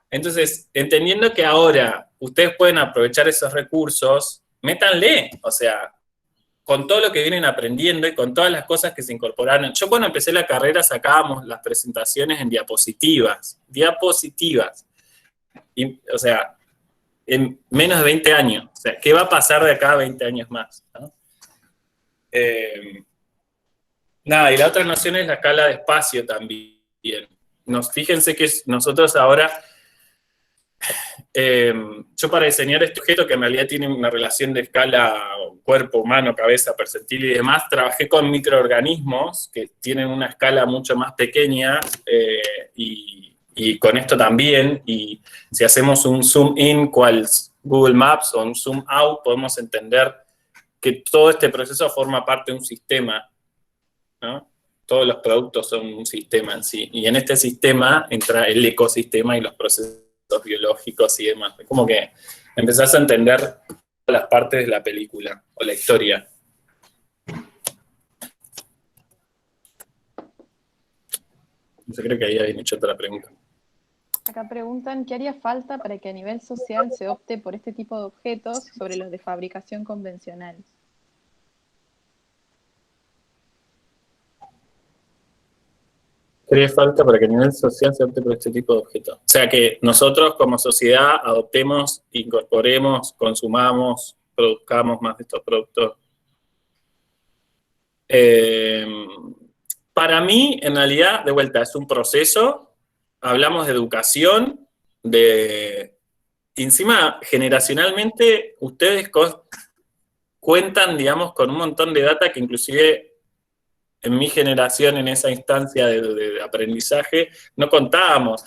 Speaker 1: Entonces, entendiendo que ahora ustedes pueden aprovechar esos recursos, métanle, o sea, con todo lo que vienen aprendiendo y con todas las cosas que se incorporaron. Yo cuando empecé la carrera sacábamos las presentaciones en diapositivas, y, o sea, en menos de 20 años. O sea, ¿qué va a pasar de acá a 20 años más? ¿No? Nada, y la otra noción es la escala de espacio también. Fíjense que nosotros ahora... yo para diseñar este objeto, que en realidad tiene una relación de escala cuerpo humano, cabeza, percentil y demás, trabajé con microorganismos que tienen una escala mucho más pequeña y con esto también, y si hacemos un zoom in, cual Google Maps, o un zoom out, podemos entender que todo este proceso forma parte de un sistema, ¿no? Todos los productos son un sistema en sí, y en este sistema entra el ecosistema y los procesos biológicos y demás. Es como que empezás a entender las partes de la película o la historia. Yo creo que ahí hay mucha otra pregunta.
Speaker 2: Acá preguntan, ¿qué haría falta para que a nivel social se opte por este tipo de objetos sobre los de fabricación convencional?
Speaker 1: ¿Qué haría falta para que a nivel social se opte por este tipo de objetos? O sea, que nosotros como sociedad adoptemos, incorporemos, consumamos, produzcamos más de estos productos. Para mí, en realidad, de vuelta, es un proceso. Hablamos de educación, encima, generacionalmente, ustedes cuentan, digamos, con un montón de data que inclusive en mi generación, en esa instancia de aprendizaje, no contábamos.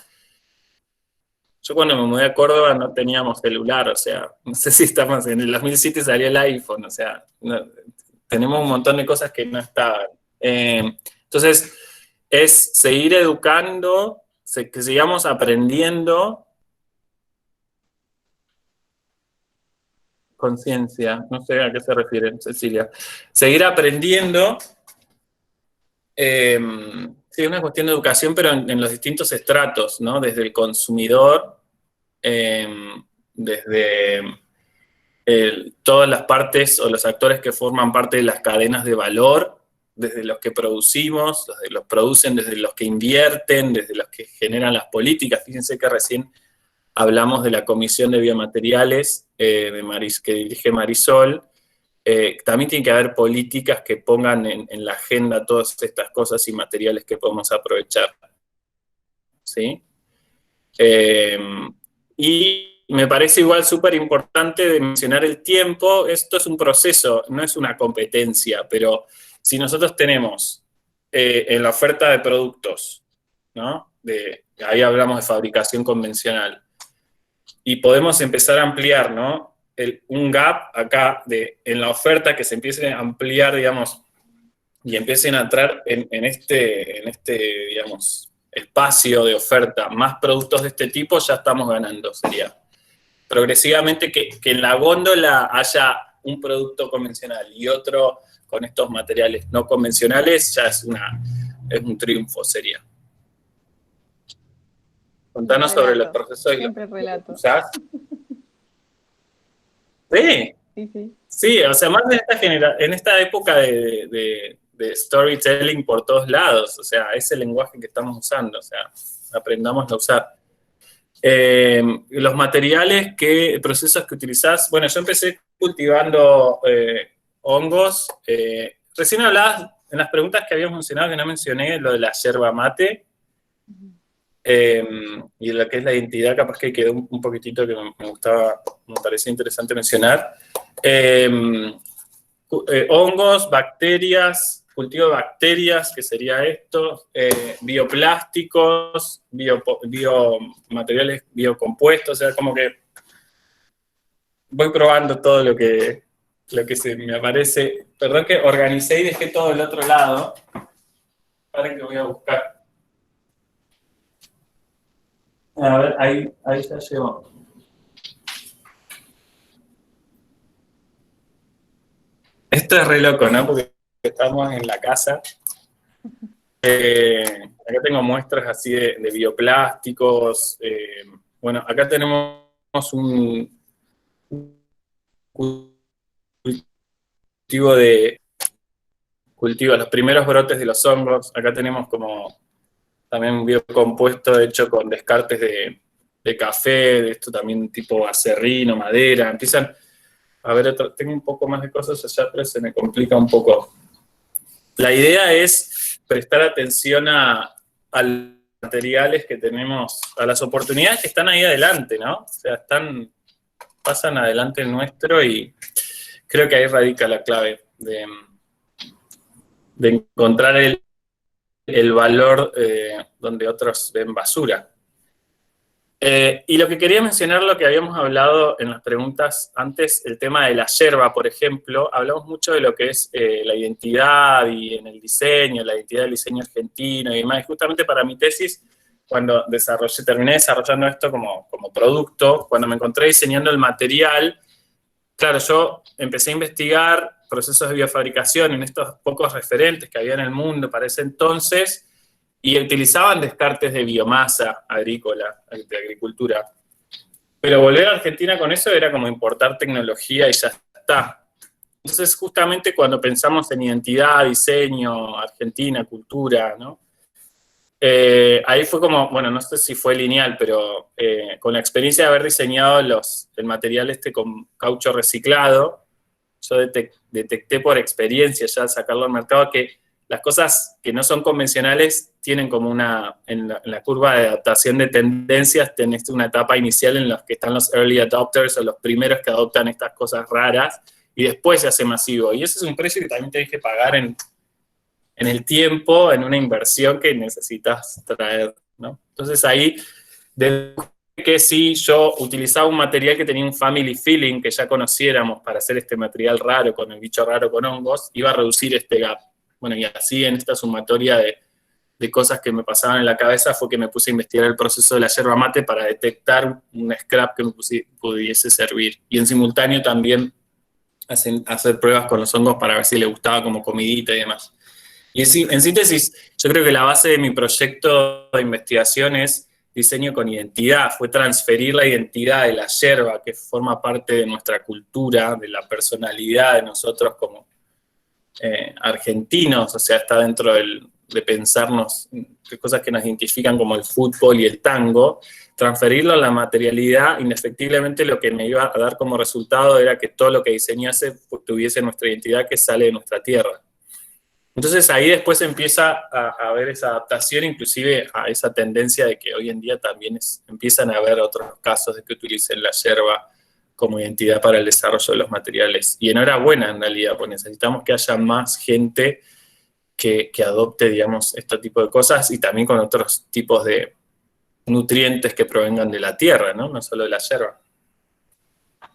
Speaker 1: Yo cuando me mudé a Córdoba no teníamos celular, o sea, no sé si estamos en el 2007 salió el iPhone, o sea, tenemos un montón de cosas que no estaban. Entonces, es seguir educando, que sigamos aprendiendo. Conciencia, no sé a qué se refiere, Cecilia. Seguir aprendiendo, sí, una cuestión de educación, pero en los distintos estratos, ¿no? Desde el consumidor, desde todas las partes o los actores que forman parte de las cadenas de valor, desde los que producimos, los que los producen, desde los que invierten, desde los que generan las políticas. Fíjense que recién hablamos de la Comisión de Biomateriales que dirige Marisol. También tiene que haber políticas que pongan en la agenda todas estas cosas y materiales que podemos aprovechar. ¿Sí? Y me parece igual súper importante de mencionar el tiempo. Esto es un proceso, no es una competencia, pero si nosotros tenemos en la oferta de productos, ¿no? Ahí hablamos de fabricación convencional, y podemos empezar a ampliar, ¿no? Un gap acá en la oferta, que se empiece a ampliar, digamos, y empiecen a entrar en este, digamos, espacio de oferta más productos de este tipo, ya estamos ganando, sería. Progresivamente que en la góndola haya un producto convencional y otro con estos materiales no convencionales, ya es un triunfo, sería. Contanos sobre los procesos y
Speaker 2: siempre relato.
Speaker 1: ¿Usás? Sí.
Speaker 2: Sí, sí.
Speaker 1: Sí, o sea, más en esta época de storytelling por todos lados, o sea, ese lenguaje que estamos usando, o sea, aprendamos a usar. Los materiales, procesos que utilizás. Bueno, yo empecé cultivando hongos. Recién hablabas en las preguntas que habíamos mencionado, que no mencioné, lo de la yerba mate. Y lo que es la identidad, capaz que quedó un poquitito que me parecía interesante mencionar. Hongos, bacterias, cultivo de bacterias, que sería esto, bioplásticos, biomateriales biocompuestos, o sea, como que voy probando todo lo que se me aparece. Perdón que organicé y dejé todo del otro lado. Para que voy a buscar. A ver, ahí ya llegó. Esto es re loco, ¿no? Porque estamos en la casa. Acá tengo muestras así de bioplásticos. Bueno, acá tenemos un cultivo, los primeros brotes de los hongos. Acá tenemos como también un biocompuesto hecho con descartes de café, de esto también tipo acerrín, madera. Empiezan a ver, tengo un poco más de cosas allá, pero se me complica un poco. La idea es prestar atención a los materiales que tenemos, a las oportunidades que están ahí adelante, ¿no? O sea, pasan adelante nuestro, y creo que ahí radica la clave de encontrar el valor donde otros ven basura. Y lo que quería mencionar, lo que habíamos hablado en las preguntas antes, el tema de la yerba, por ejemplo. Hablamos mucho de lo que es la identidad y en el diseño, la identidad del diseño argentino y demás. Y justamente para mi tesis, cuando terminé desarrollando esto como producto, cuando me encontré diseñando el material, claro, yo empecé a investigar procesos de biofabricación en estos pocos referentes que había en el mundo para ese entonces, y utilizaban descartes de biomasa agrícola, de agricultura. Pero volver a Argentina con eso era como importar tecnología y ya está. Entonces, justamente cuando pensamos en identidad, diseño, Argentina, cultura, ¿no? Ahí fue como, bueno, no sé si fue lineal, pero con la experiencia de haber diseñado el material con caucho reciclado, yo detecté por experiencia ya al sacarlo al mercado que las cosas que no son convencionales tienen como en la curva de adaptación de tendencias, tenés una etapa inicial en la que están los early adopters o los primeros que adoptan estas cosas raras y después se hace masivo. Y ese es un precio que también tenés que pagar en el tiempo, en una inversión que necesitas traer, ¿no? Entonces ahí, deduje que si yo utilizaba un material que tenía un family feeling, que ya conociéramos para hacer este material raro, con el bicho raro con hongos, iba a reducir este gap. Bueno, y así en esta sumatoria de cosas que me pasaban en la cabeza fue que me puse a investigar el proceso de la yerba mate para detectar un scrap que me pudiese servir. Y en simultáneo también hacer pruebas con los hongos para ver si le gustaba como comidita y demás. Y en síntesis, yo creo que la base de mi proyecto de investigación es diseño con identidad, fue transferir la identidad de la yerba, que forma parte de nuestra cultura, de la personalidad de nosotros como argentinos, o sea, está dentro de pensarnos de cosas que nos identifican como el fútbol y el tango, transferirlo a la materialidad, indefectiblemente lo que me iba a dar como resultado era que todo lo que diseñase tuviese nuestra identidad que sale de nuestra tierra. Entonces ahí después empieza a haber esa adaptación, inclusive a esa tendencia de que hoy en día también empiezan a haber otros casos de que utilicen la yerba como identidad para el desarrollo de los materiales. Y enhorabuena en realidad, pues necesitamos que haya más gente que adopte, digamos, este tipo de cosas y también con otros tipos de nutrientes que provengan de la tierra, ¿no? No solo de la yerba.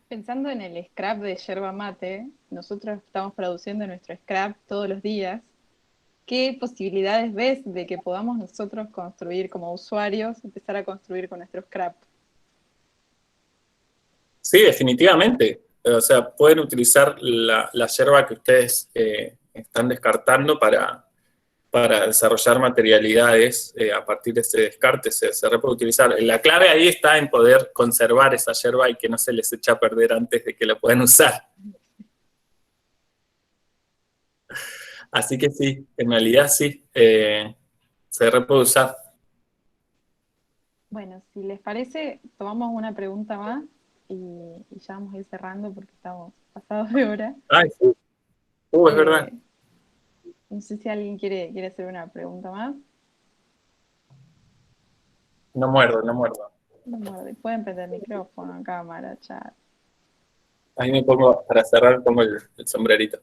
Speaker 2: Pensando en el scrap de yerba mate, nosotros estamos produciendo nuestro scrap todos los días. ¿Qué posibilidades ves de que podamos nosotros construir como usuarios, empezar a construir con nuestro scrap?
Speaker 1: Sí, definitivamente. O sea, pueden utilizar la yerba que ustedes están descartando para desarrollar materialidades a partir de ese descarte, se puede utilizar. La clave ahí está en poder conservar esa yerba y que no se les eche a perder antes de que la puedan usar. Así que sí, en realidad sí, se puede usar.
Speaker 2: Bueno, si les parece, tomamos una pregunta más y ya vamos a ir cerrando porque estamos pasados de hora.
Speaker 1: Ay, sí. Es verdad.
Speaker 2: No sé si alguien quiere hacer una pregunta más.
Speaker 1: No muerdo, no muerdo.
Speaker 2: No, pueden prender micrófono, cámara, chat.
Speaker 1: Ahí me pongo, para cerrar, pongo el sombrerito.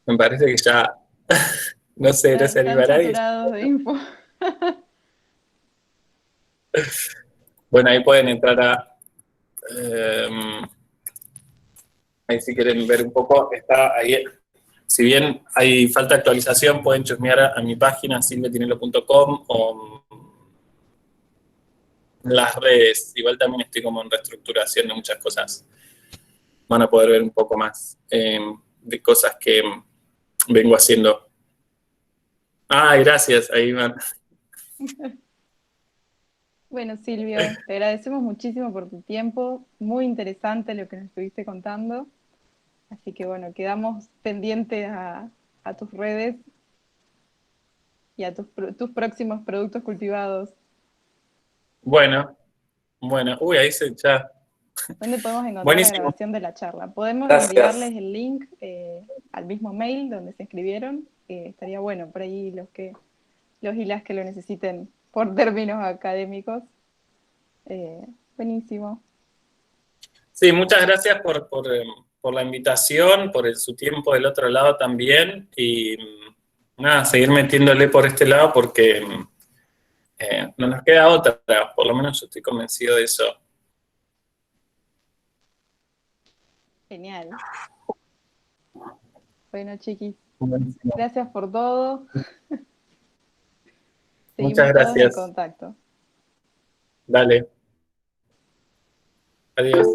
Speaker 1: Me parece que ya, no sé, no se
Speaker 2: Están
Speaker 1: animará.
Speaker 2: saturados de info.
Speaker 1: Bueno, ahí pueden entrar ahí si quieren ver un poco, está ahí. Si bien hay falta de actualización, pueden chusmear a mi página silvetinelo.com o en las redes. Igual también estoy como en reestructuración de muchas cosas. Van a poder ver un poco más de cosas que vengo haciendo. Ay, gracias, ahí van.
Speaker 2: Bueno, Silvio, te agradecemos muchísimo por tu tiempo. Muy interesante lo que nos estuviste contando. Así que bueno, quedamos pendientes a tus redes y a tus próximos productos cultivados.
Speaker 1: Bueno, bueno. Uy, ahí se ya.
Speaker 2: ¿Dónde podemos encontrar la
Speaker 1: Buenísimo.
Speaker 2: grabación de la charla? Podemos
Speaker 4: Gracias.
Speaker 2: enviarles el link al mismo mail donde se inscribieron. Estaría bueno por ahí los y las que lo necesiten por términos académicos. Buenísimo.
Speaker 1: Sí, muchas gracias por la invitación, por su tiempo del otro lado también. Y nada, seguir metiéndole por este lado porque no nos queda otra, por lo menos yo estoy convencido de eso.
Speaker 2: Genial. Bueno, chiquis,
Speaker 1: Buenísimo.
Speaker 2: gracias por todo.
Speaker 1: Muchas
Speaker 2: Seguimos todos en
Speaker 1: gracias.
Speaker 2: contacto.
Speaker 1: Dale. Adiós.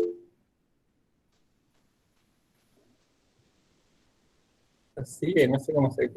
Speaker 1: Sigue, no sé cómo se...